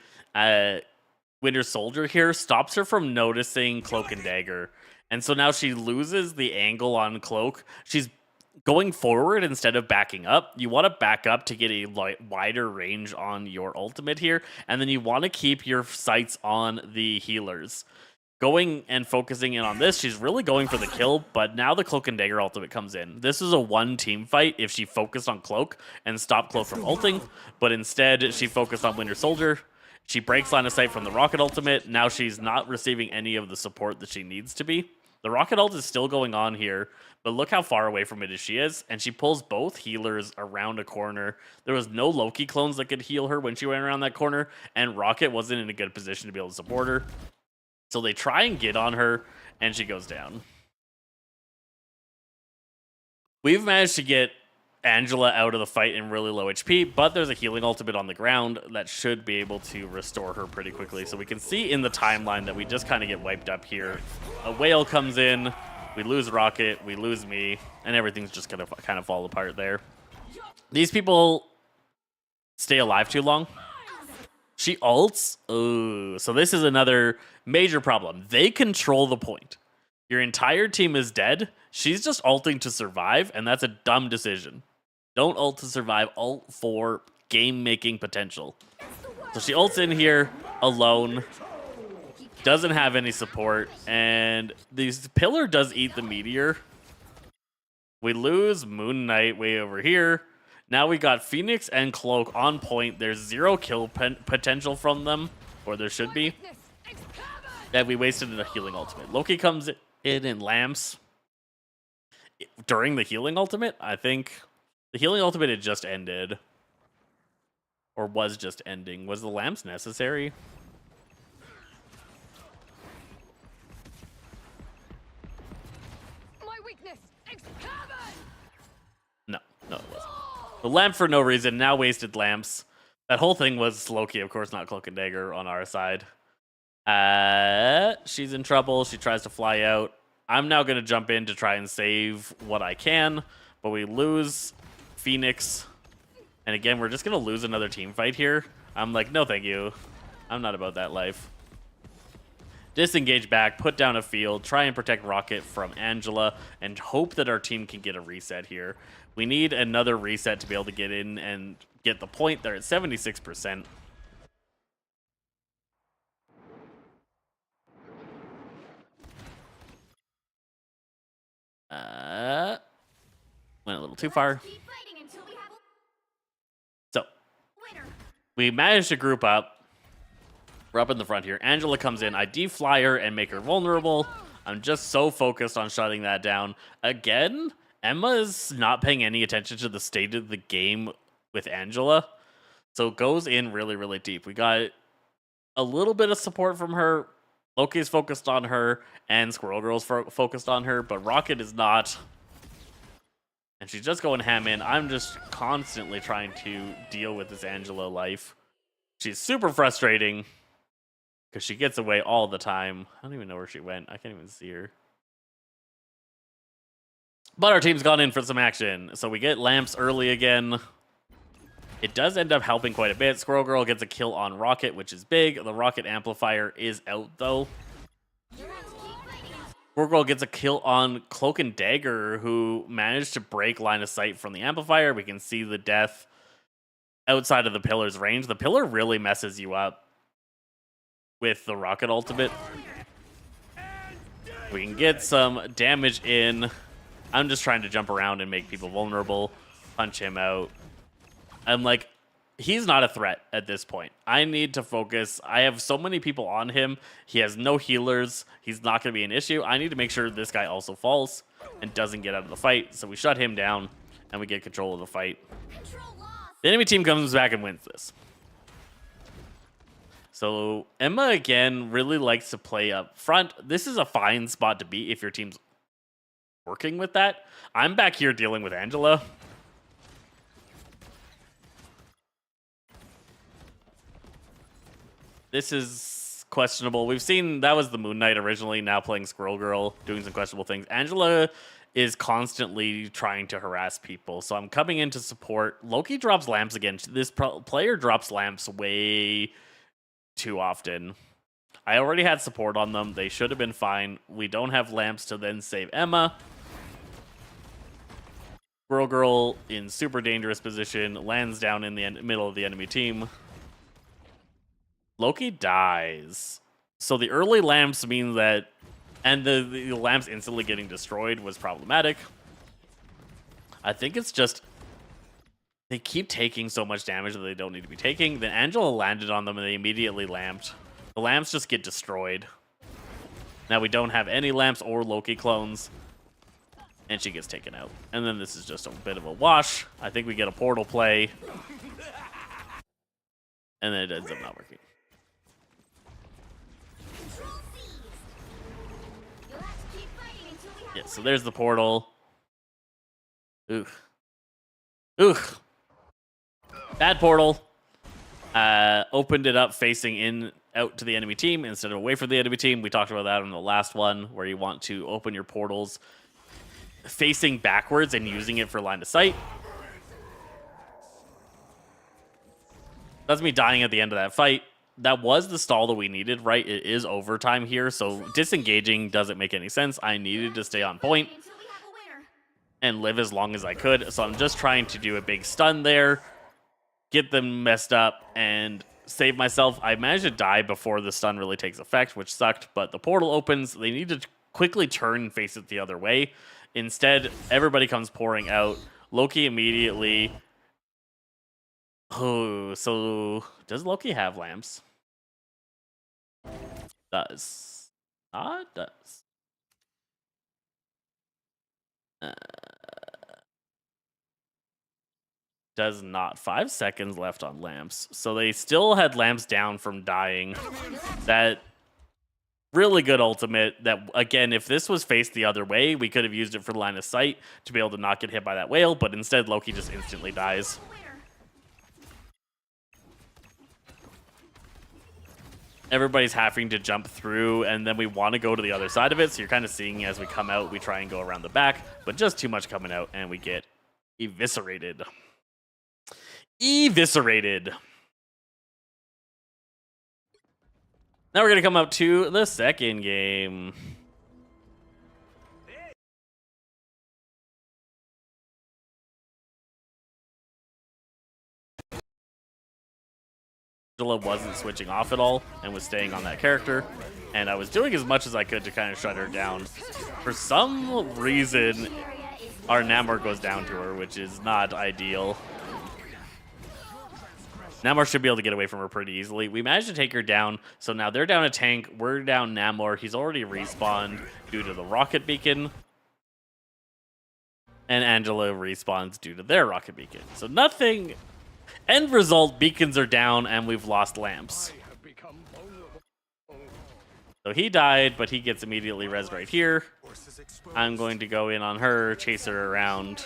Winter Soldier here stops her from noticing Cloak and Dagger. And so now she loses the angle on Cloak. She's going forward instead of backing up. You want to back up to get a wider range on your ultimate here, and then you want to keep your sights on the healers. Going and focusing in on this, she's really going for the kill, but now the Cloak and Dagger ultimate comes in. This is a one-team fight if she focused on Cloak and stopped Cloak from ulting, but instead she focused on Winter Soldier. She breaks line of sight from the Rocket ultimate. Now she's not receiving any of the support that she needs to be. The Rocket ult is still going on here, but look how far away from it she is, and she pulls both healers around a corner. There was no Loki clones that could heal her when she went around that corner, and Rocket wasn't in a good position to be able to support her. So they try and get on her, and she goes down. We've managed to get Angela out of the fight in really low HP, but there's a healing ultimate on the ground that should be able to restore her pretty quickly. So we can see in the timeline that we just kind of get wiped up here. A whale comes in, we lose Rocket, we lose me, and everything's just gonna kind of fall apart there. These people stay alive too long. She ults. Oh, so this is another major problem. They control the point. Your entire team is dead. She's just ulting to survive, and that's a dumb decision. Don't ult to survive, ult for game-making potential. So she ults in here alone. Doesn't have any support, and this pillar does eat the meteor. We lose Moon Knight way over here. Now we got Phoenix and Cloak on point. There's zero kill potential from them, or there should be. And we wasted a healing ultimate. Loki comes in and lamps during the healing ultimate. I think the healing ultimate had just ended, or was just ending. Was the lamps necessary? Darkness, experiment! No, it wasn't. The lamp for no reason, now wasted lamps. That whole thing was Loki, of course, not Cloak and Dagger on our side. She's in trouble. She tries to fly out. I'm now going to jump in to try and save what I can, but we lose Phoenix. And again, we're just going to lose another team fight here. I'm like, no thank you. I'm not about that life. Disengage back, put down a field, try and protect Rocket from Angela, and hope that our team can get a reset here. We need another reset to be able to get in and get the point. They're at 76%. Went a little too far. Keep fighting until we have a So, winner. we managed to group up. We're up in the front here. Angela comes in. I defly her and make her vulnerable. I'm just so focused on shutting that down. Again, Emma's not paying any attention to the state of the game with Angela. So it goes in really, really deep. We got a little bit of support from her. Loki's focused on her, and Squirrel Girl's focused on her, but Rocket is not. And she's just going ham in. I'm just constantly trying to deal with this Angela life. She's super frustrating because she gets away all the time. I don't even know where she went. I can't even see her. But our team's gone in for some action. So we get lamps early again. It does end up helping quite a bit. Squirrel Girl gets a kill on Rocket, which is big. The Rocket Amplifier is out, though. You'll have to keep fighting. Squirrel Girl gets a kill on Cloak and Dagger, who managed to break line of sight from the Amplifier. We can see the death outside of the Pillar's range. The Pillar really messes you up with the Rocket ultimate. We can get some damage in. I'm just trying to jump around and make people vulnerable. Punch him out. I'm like, he's not a threat at this point. I need to focus. I have so many people on him. He has no healers. He's not going to be an issue. I need to make sure this guy also falls and doesn't get out of the fight. So we shut him down and we get control of the fight. Control lost. The enemy team comes back and wins this. So Emma, again, really likes to play up front. This is a fine spot to be if your team's working with that. I'm back here dealing with Angela. This is questionable. We've seen that was the Moon Knight originally, now playing Squirrel Girl, doing some questionable things. Angela is constantly trying to harass people, so I'm coming in to support. Loki drops lamps again. This player drops lamps way too often. I already had support on them. They should have been fine. We don't have lamps to then save Emma. Squirrel Girl in super dangerous position, lands down in the middle of the enemy team. Loki dies. So the early lamps mean that, and the lamps instantly getting destroyed was problematic. I think it's just, they keep taking so much damage that they don't need to be taking. Then Angela landed on them and they immediately lamped. The lamps just get destroyed. Now we don't have any lamps or Loki clones. And she gets taken out. And then this is just a bit of a wash. I think we get a portal play. And then it ends up not working. Control seized. You'll have to keep fighting until we have Yeah, a so winner. there's the portal. Oof. Bad portal. Opened it up facing in out to the enemy team instead of away from the enemy team. We talked about that in the last one, where you want to open your portals facing backwards and using it for line of sight. That's me dying at the end of that fight. That was the stall that we needed, right? It is overtime here, so disengaging doesn't make any sense. I needed to stay on point Until we have a winner. and live as long as I could. So I'm just trying to do a big stun there, get them messed up, and save myself. I managed to die before the stun really takes effect, which sucked, but the portal opens. They need to quickly turn and face it the other way. Instead, everybody comes pouring out. Loki immediately... Oh, so does Loki have lamps? Does. Does. Does not. 5 seconds left on lamps. So they still had lamps down from dying. That Really good ultimate that, again, if this was faced the other way, we could have used it for the line of sight to be able to not get hit by that whale, but instead Loki just instantly dies. Everybody's having to jump through, and then we want to go to the other side of it, so you're kind of seeing as we come out, we try and go around the back, but just too much coming out, and we get eviscerated. Eviscerated. Now we're going to come up to the second game. Angela wasn't switching off at all and was staying on that character, and I was doing as much as I could to kind of shut her down. For some reason, our Namor goes down to her, which is not ideal. Namor should be able to get away from her pretty easily. We managed to take her down, so now they're down a tank, we're down Namor. He's already respawned due to the rocket beacon. And Angela respawns due to their rocket beacon. So nothing... End result, beacons are down, and we've lost lamps. So he died, but he gets immediately res right here. I'm going to go in on her, chase her around.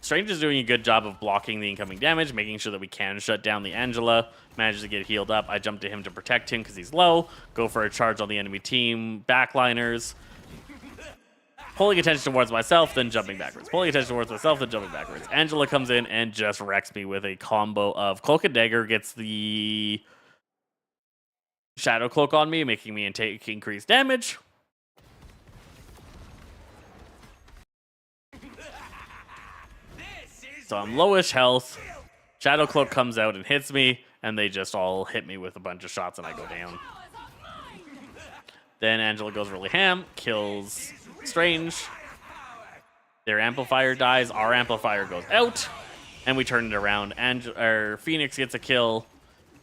Strange is doing a good job of blocking the incoming damage, making sure that we can shut down the Angela. Manages to get healed up. I jump to him to protect him because he's low. Go for a charge on the enemy team. Backliners. Pulling attention towards myself, then jumping backwards. Pulling attention towards myself, then jumping backwards. Angela comes in and just wrecks me with a combo of Cloak and Dagger. Gets the Shadow Cloak on me, making me take increased damage. So I'm lowish health. Shadow Cloak comes out and hits me, and they just all hit me with a bunch of shots, and I go down. Then Angela goes really ham, kills Strange. Their amplifier dies, our amplifier goes out, and we turn it around. Phoenix gets a kill.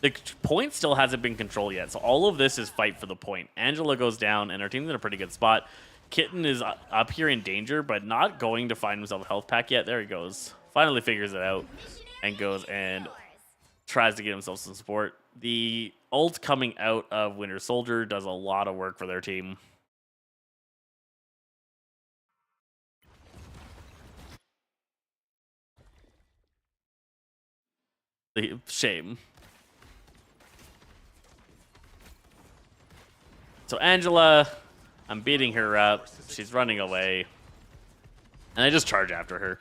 The point still hasn't been controlled yet, so all of this is fight for the point. Angela goes down, and our team's in a pretty good spot. Kitten is up here in danger, but not going to find himself a health pack yet. There he goes. Finally figures it out and goes and tries to get himself some support. The ult coming out of Winter Soldier does a lot of work for their team. Shame. So Angela, I'm beating her up. She's running away. And I just charge after her.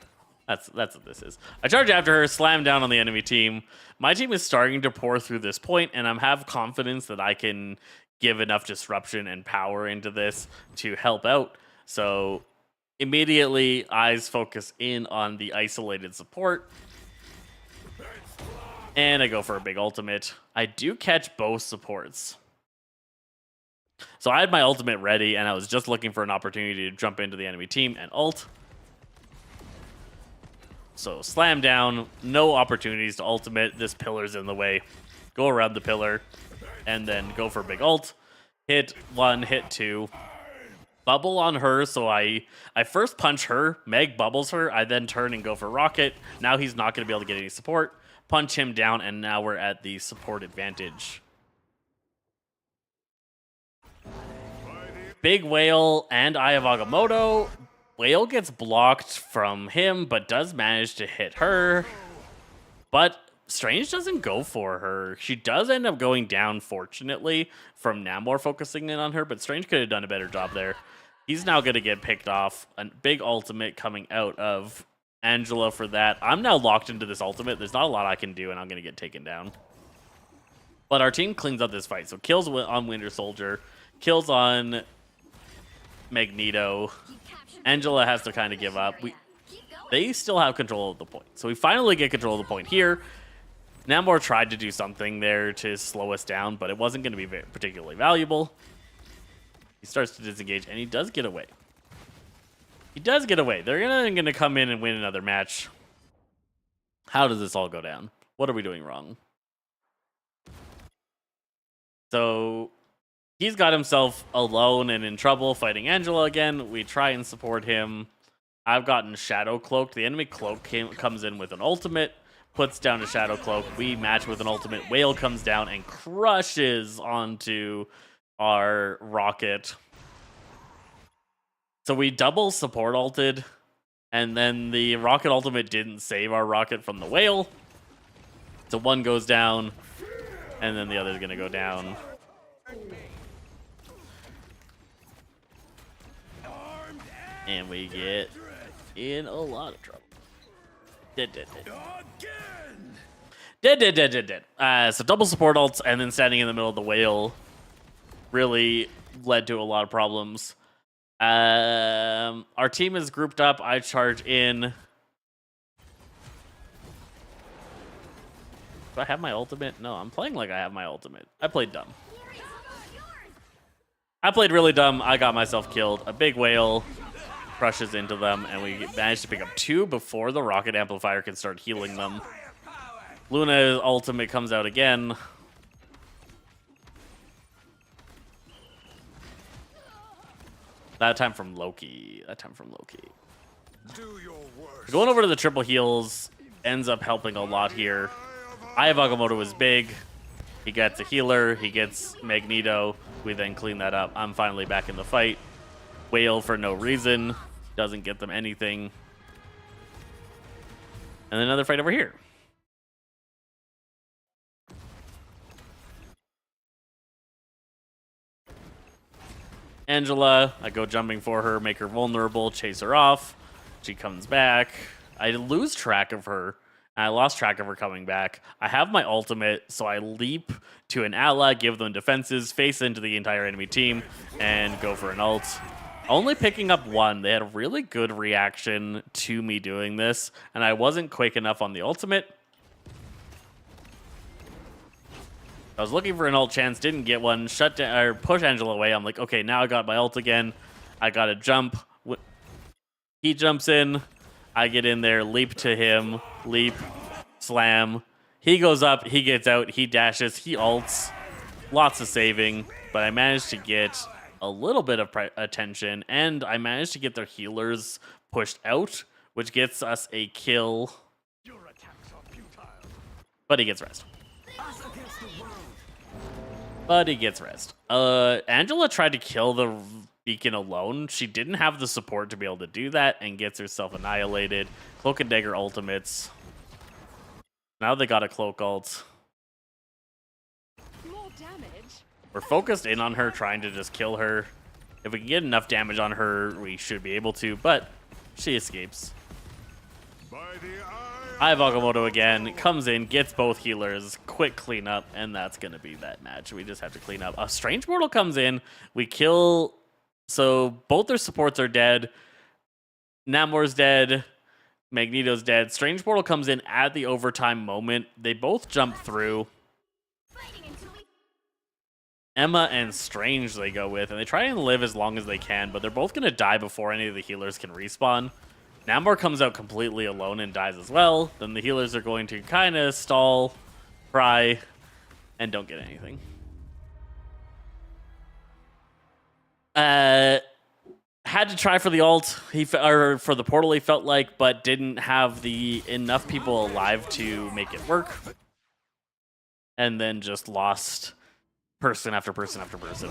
That's what this is. I charge after her, slam down on the enemy team. My team is starting to pour through this point, and I have confidence that I can give enough disruption and power into this to help out. So immediately, eyes focus in on the isolated support. And I go for a big ultimate. I do catch both supports. So I had my ultimate ready, and I was just looking for an opportunity to jump into the enemy team and ult. So slam down, no opportunities to ultimate. This pillar's in the way. Go around the pillar, and then go for a big ult. Hit one, hit two. Bubble on her, so I first punch her. Meg bubbles her. I then turn and go for rocket. Now he's not going to be able to get any support. Punch him down, and now we're at the support advantage. Big Whale and Eye of Agamotto. Whale gets blocked from him, but does manage to hit her. But Strange doesn't go for her. She does end up going down, fortunately, from Namor focusing in on her, but Strange could have done a better job there. He's now going to get picked off. A big ultimate coming out of Angela for that. I'm now locked into this ultimate. There's not a lot I can do, and I'm going to get taken down. But our team cleans up this fight. So kills on Winter Soldier, kills on Magneto. Angela has to kind of give up. They still have control of the point. So we finally get control of the point here. Namor tried to do something there to slow us down, but it wasn't going to be particularly valuable. He starts to disengage, and he does get away. He does get away. They're going to come in and win another match. How does this all go down? What are we doing wrong? So he's got himself alone and in trouble fighting Angela again. We try and support him. I've gotten Shadow Cloaked. The enemy cloak comes in with an ultimate, puts down a Shadow Cloak. We match with an ultimate. Whale comes down and crushes onto our Rocket. So we double support ulted, and then the Rocket ultimate didn't save our Rocket from the Whale. So one goes down, and then the other's gonna go down. And we get in a lot of trouble. Dead. So double support ults and then standing in the middle of the Whale really led to a lot of problems. Our team is grouped up. I charge in. Do I have my ultimate? No, I'm playing like I have my ultimate. I played dumb. I played really dumb. I got myself killed. A big Whale crushes into them, and we managed to pick up 2 before the Rocket Amplifier can start healing them. Luna's ultimate comes out again. That time from Loki. Do your worst. Going over to the triple heals ends up helping a lot here. Eye of Agamotto is big. He gets a healer. He gets Magneto. We then clean that up. I'm finally back in the fight. Whale for no reason. Doesn't get them anything. And then another fight over here. Angela, I go jumping for her, make her vulnerable, chase her off. She comes back. I lose track of her. I lost track of her coming back. I have my ultimate, so I leap to an ally, give them defenses, face into the entire enemy team, and go for an ult. Only picking up 1. They had a really good reaction to me doing this, and I wasn't quick enough on the ultimate. I was looking for an ult chance, didn't get one. Shut down or push Angela away. I'm like, okay, now I got my ult again. I got to jump. He jumps in. I get in there, leap to him, leap, slam. He goes up, he gets out, he dashes, he ults. Lots of saving, but I managed to get a little bit of attention, and I managed to get their healers pushed out, which gets us a kill. Your attacks are futile. But he gets rest. Angela tried to kill the beacon alone. She didn't have the support to be able to do that and gets herself annihilated. Cloak and Dagger ultimates. Now they got a Cloak ult. More damage. We're focused in on her, trying to just kill her. If we can get enough damage on her, we should be able to, but she escapes. By the Eye of Agamotto again, comes in, gets both healers, quick cleanup, and that's going to be that match. We just have to clean up. A Strange Portal comes in, we kill, so both their supports are dead. Namor's dead, Magneto's dead. Strange Portal comes in at the overtime moment. They both jump through. Emma and Strange they go with, and they try and live as long as they can, but they're both going to die before any of the healers can respawn. Namor comes out completely alone and dies as well. Then the healers are going to kind of stall, cry, and don't get anything. Had to try for the ult, or for the portal he felt like, but didn't have the enough people alive to make it work. And then just lost person after person after person.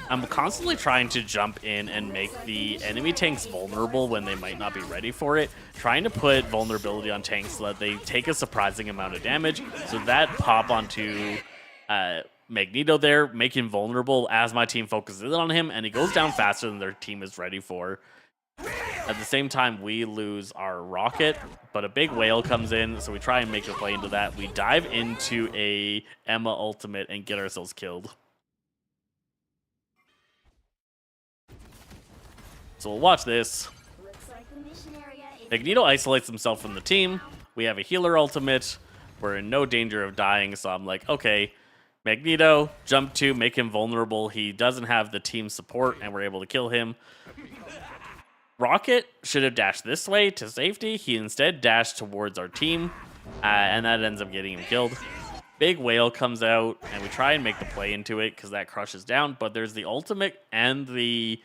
I'm constantly trying to jump in and make the enemy tanks vulnerable when they might not be ready for it. Trying to put vulnerability on tanks so that they take a surprising amount of damage. So that pop onto Magneto there, make him vulnerable as my team focuses on him, and he goes down faster than their team is ready for. At the same time, we lose our Rocket, but a big Whale comes in, so we try and make a play into that. We dive into a Emma ultimate and get ourselves killed. So we'll watch this. Magneto isolates himself from the team. We have a healer ultimate. We're in no danger of dying, so I'm like, okay, Magneto, jump 2, make him vulnerable. He doesn't have the team support, and we're able to kill him. Rocket should have dashed this way to safety. He instead dashed towards our team, and that ends up getting him killed. Big Whale comes out, and we try and make the play into it because that crushes down, but there's the ultimate and the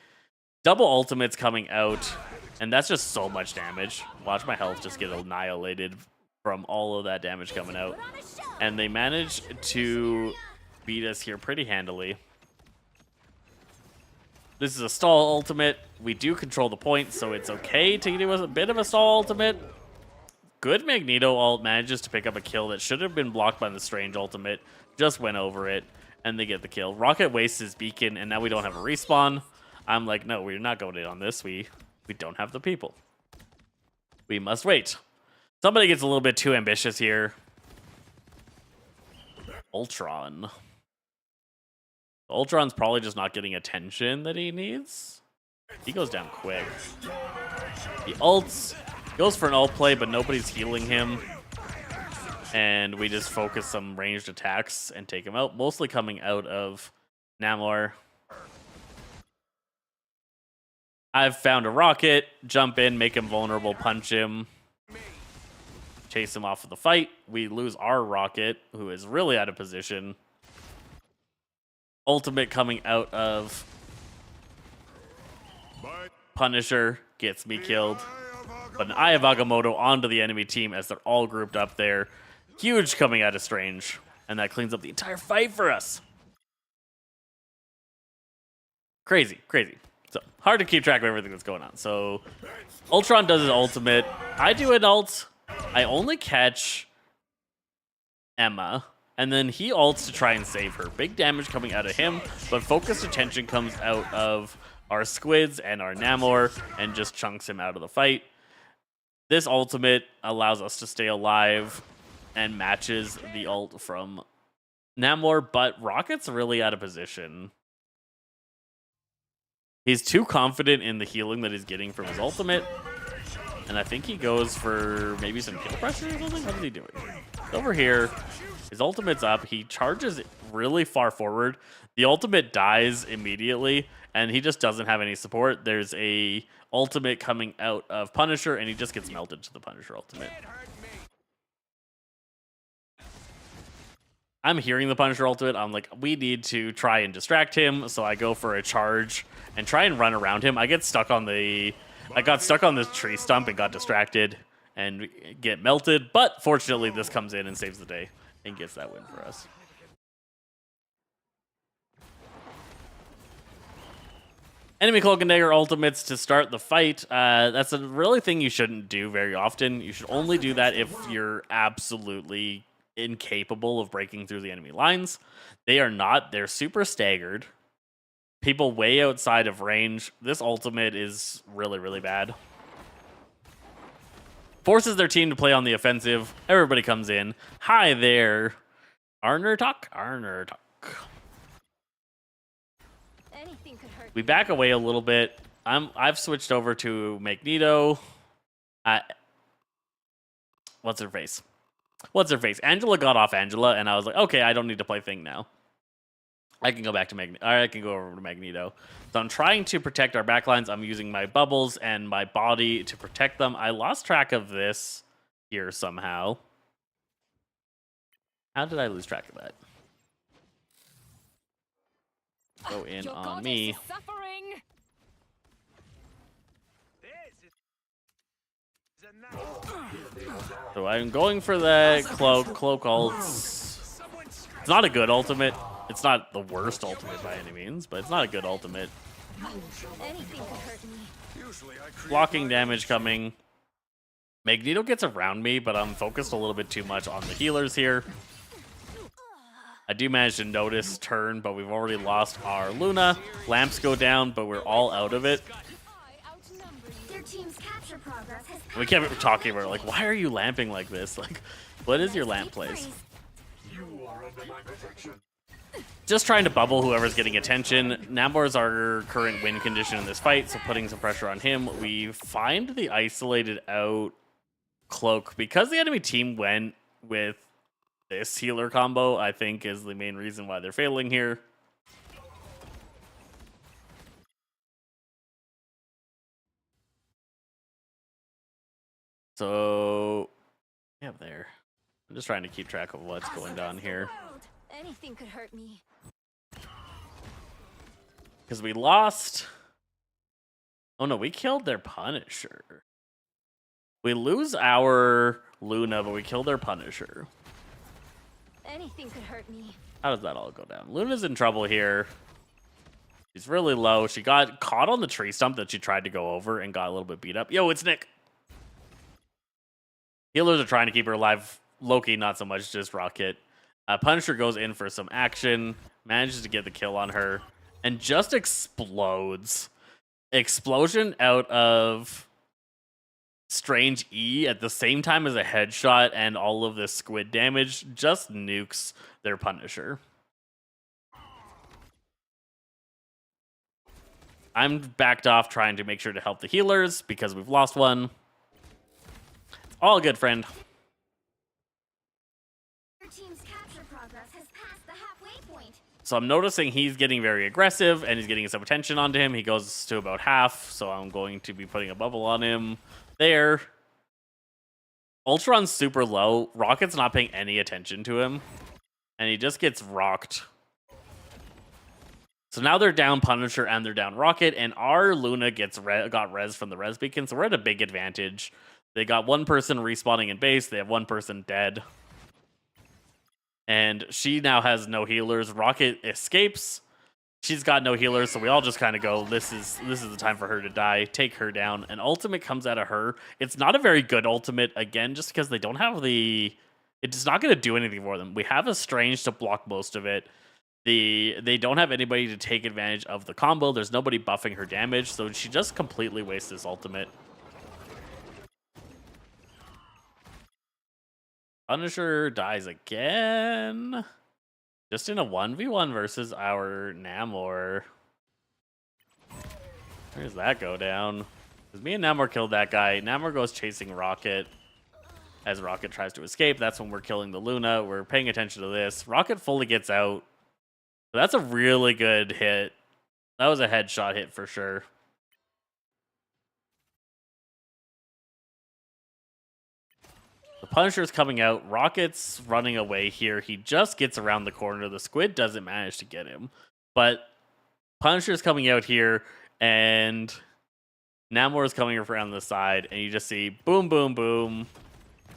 Double ultimates coming out, and that's just so much damage. Watch my health just get annihilated from all of that damage coming out. And they managed to beat us here pretty handily. This is a stall ultimate. We do control the point, so it's okay to do a bit of a stall ultimate. Good Magneto ult manages to pick up a kill that should have been blocked by the Strange ultimate. Just went over it, and they get the kill. Rocket wastes his beacon, and now we don't have a respawn. I'm like, no, we're not going in on this. We don't have the people. We must wait. Somebody gets a little bit too ambitious here. Ultron. Ultron's probably just not getting attention that he needs. He goes down quick. He ults, goes for an ult play, but nobody's healing him. And we just focus some ranged attacks and take him out, mostly coming out of Namor. I've found a rocket, jump in, make him vulnerable, punch him, chase him off of the fight. We lose our rocket, who is really out of position. Ultimate coming out of Punisher gets me killed. But an Eye of Agamotto onto the enemy team as they're all grouped up there. Huge coming out of Strange. And that cleans up the entire fight for us. Crazy, crazy. So, hard to keep track of everything that's going on. So, Ultron does his ultimate. I do an ult. I only catch Emma. And then he ults to try and save her. Big damage coming out of him. But focused attention comes out of our squids and our Namor. And just chunks him out of the fight. This ultimate allows us to stay alive. And matches the ult from Namor. But Rocket's really out of position. He's too confident in the healing that he's getting from his ultimate. And I think he goes for maybe some kill pressure or something. What is he doing? Over here, his ultimate's up. He charges really far forward. The ultimate dies immediately, and he just doesn't have any support. There's a ultimate coming out of Punisher, and he just gets melted to the Punisher ultimate. I'm hearing the Punisher ultimate. I'm like, we need to try and distract him. So I go for a charge and try and run around him. I got stuck on this tree stump and got distracted and get melted. But fortunately, this comes in and saves the day and gets that win for us. Enemy Cloak and Dagger ultimates to start the fight. That's a really thing you shouldn't do very often. You should only do that if you're absolutely incapable of breaking through the enemy lines. They are not. They're super staggered. People way outside of range. This ultimate is really, really bad. Forces their team to play on the offensive. Everybody comes in. Hi there. Arner talk. Anything could hurt. We back away a little bit. I've switched over to Magneto. What's her face? Angela got off Angela, and I was like, okay, I don't need to play Thing now. I can go back to Magneto. I can go over to Magneto. So I'm trying to protect our backlines. I'm using my bubbles and my body to protect them. I lost track of this here somehow. How did I lose track of that? Go in Your on goddess me. is suffering. So I'm going for the cloak ults. It's not a good ultimate. It's not the worst ultimate by any means, but it's not a good ultimate. Anything could hurt me. Blocking damage coming. Magneto gets around me, but I'm focused a little bit too much on the healers here. I do manage to notice turn, but we've already lost our Luna. Lamps go down, but we're all out of it. I outnumber you. Their team's capture progress has We kept talking about it, like, why are you lamping like this? Like, what is your lamp plays? Just trying to bubble whoever's getting attention. Namor's our current win condition in this fight, so putting some pressure on him. We find the isolated out cloak. Because the enemy team went with this healer combo, I think is the main reason why they're failing here. So, yeah, there. I'm just trying to keep track of what's going on here. Anything could hurt me. Because we lost Oh no, we killed their Punisher. We lose our Luna, but we killed their Punisher. Anything could hurt me. How does that all go down? Luna's in trouble here. She's really low. She got caught on the tree stump that she tried to go over and got a little bit beat up. Yo, it's Nick. Healers are trying to keep her alive. Loki, not so much, just Rocket. Punisher goes in for some action, manages to get the kill on her, and just explodes. Explosion out of Strange E at the same time as a headshot and all of this squid damage just nukes their Punisher. I'm backed off trying to make sure to help the healers because we've lost one. It's all good, friend. Your team's capture progress has passed the halfway point. So I'm noticing he's getting very aggressive and he's getting some attention onto him. He goes to about half, so I'm going to be putting a bubble on him there. Ultron's super low. Rocket's not paying any attention to him, and he just gets rocked. So now they're down Punisher and they're down Rocket, and our Luna got res from the res beacon, so we're at a big advantage. They got one person respawning in base. They have one person dead. And she now has no healers. Rocket escapes. She's got no healers, so we all just kind of go, this is the time for her to die. Take her down. An ultimate comes out of her. It's not a very good ultimate, again, just because they don't have the... It's not going to do anything for them. We have a Strange to block most of it. They don't have anybody to take advantage of the combo. There's nobody buffing her damage, so she just completely wastes this ultimate. Punisher dies again. Just in a 1v1 versus our Namor. Where does that go down? Because me and Namor killed that guy. Namor goes chasing Rocket. As Rocket tries to escape, that's when we're killing the Luna. We're paying attention to this. Rocket fully gets out. So that's a really good hit. That was a headshot hit for sure. The Punisher's coming out. Rocket's running away here. He just gets around the corner. The squid doesn't manage to get him. But Punisher's coming out here, and Namor's coming around the side, and you just see boom, boom, boom.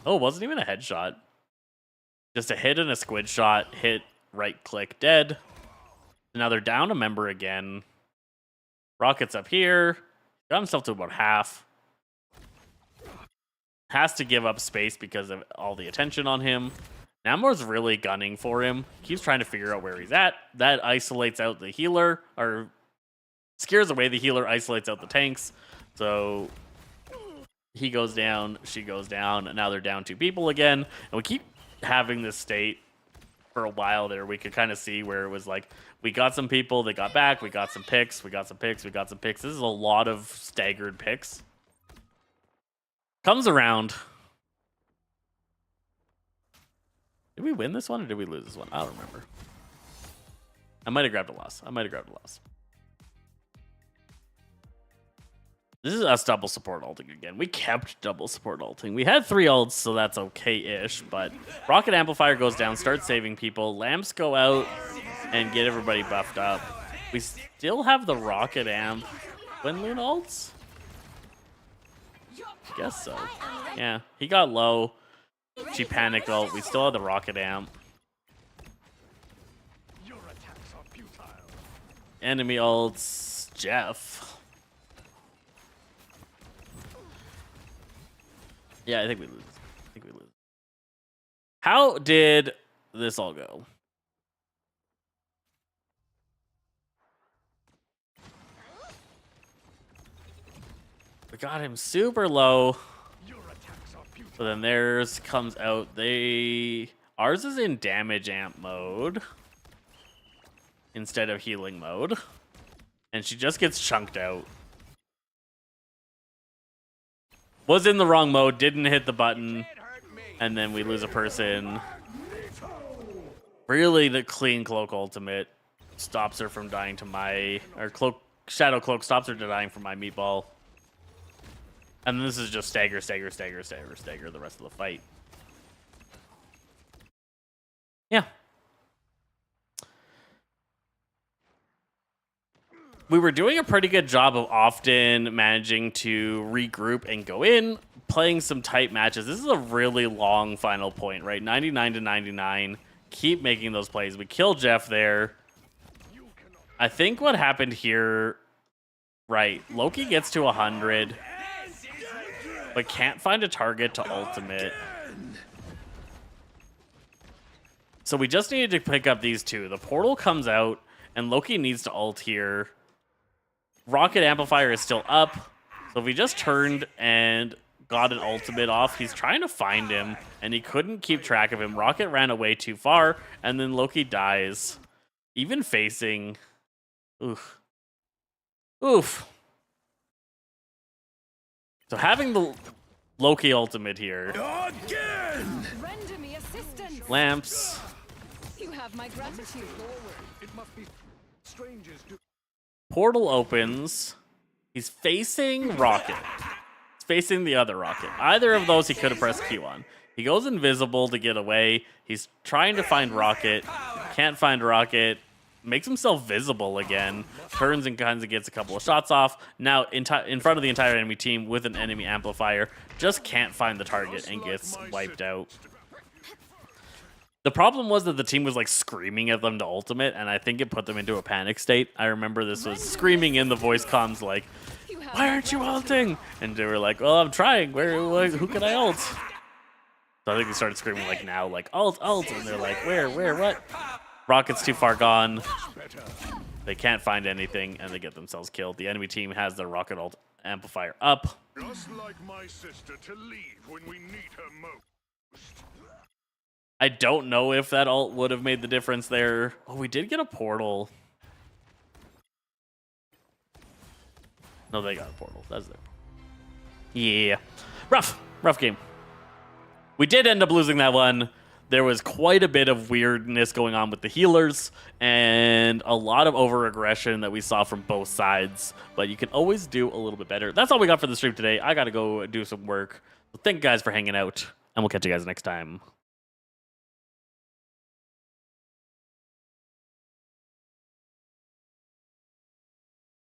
Oh, it wasn't even a headshot. Just a hit and a squid shot. Hit, right click, dead. Now they're down a member again. Rocket's up here. Got himself to about half. Has to give up space because of all the attention on him. Namor's really gunning for him. Keeps trying to figure out where he's at. That isolates out the healer, or scares away the healer, isolates out the tanks. So he goes down, she goes down, and now they're down 2 people again. And we keep having this state for a while there. We could kind of see where it was like, we got some people, they got back, we got some picks, we got some picks, we got some picks. This is a lot of staggered picks. Comes around. Did we win this one or did we lose this one? I don't remember. I might have grabbed a loss. This is us double support ulting again. We kept double support ulting. We had 3 ults, so that's okay-ish, but Rocket Amplifier goes down, starts saving people. Lamps go out and get everybody buffed up. We still have the Rocket Amp when Luna ults? I guess so. Yeah, he got low. She panicked ult. We still have the Rocket Amp. Your attacks are futile. Enemy ults. Jeff. Yeah, I think we lose. How did this all go? We got him super low. Your attacks are futile. So then theirs comes out. Ours is in damage amp mode instead of healing mode. And she just gets chunked out. Was in the wrong mode, didn't hit the button, and then we lose a person. Really, the clean cloak ultimate stops her from dying to my... Or shadow cloak stops her to dying from my meatball. And this is just stagger the rest of the fight. Yeah. we were doing a pretty good job of often managing to regroup and go in, playing some tight matches. This is a really long final point, right? 99 to 99. Keep making those plays. We kill Jeff there. I think what happened here, right, Loki gets to 100, but can't find a target to ultimate. So we just needed to pick up these two. The portal comes out, and Loki needs to ult here. Rocket Amplifier is still up, so if he just turned and got an ultimate off, he's trying to find him, and he couldn't keep track of him. Rocket ran away too far, and then Loki dies. Even facing... Oof. Oof. So having the Loki ultimate here. Again! Render me assistance. Lamps. You have my gratitude. It must be strangers do. Portal opens. He's facing Rocket. He's facing the other Rocket. Either of those he could have pressed Q on. He goes invisible to get away. He's trying to find Rocket. Can't find Rocket. Makes himself visible again. Turns and kinds of gets a couple of shots off. Now in front of the entire enemy team with an enemy amplifier. Just can't find the target and gets wiped out. The problem was that the team was like screaming at them to ultimate, and I think it put them into a panic state. I remember this was screaming in the voice comms like, "Why aren't you ulting?" And they were like, "Well, I'm trying. Who can I ult?" So I think they started screaming like now, like ult, and they're like, where, what? Rocket's too far gone. They can't find anything, and they get themselves killed. The enemy team has their rocket ult amplifier up. Just like my sister to leave when we need her most. I don't know if that ult would have made the difference there. Oh, we did get a portal. No, they got a portal. That's it. Yeah. Rough game. We did end up losing that one. There was quite a bit of weirdness going on with the healers and a lot of over-aggression that we saw from both sides. But you can always do a little bit better. That's all we got for the stream today. I got to go do some work. So thank you guys for hanging out, and we'll catch you guys next time.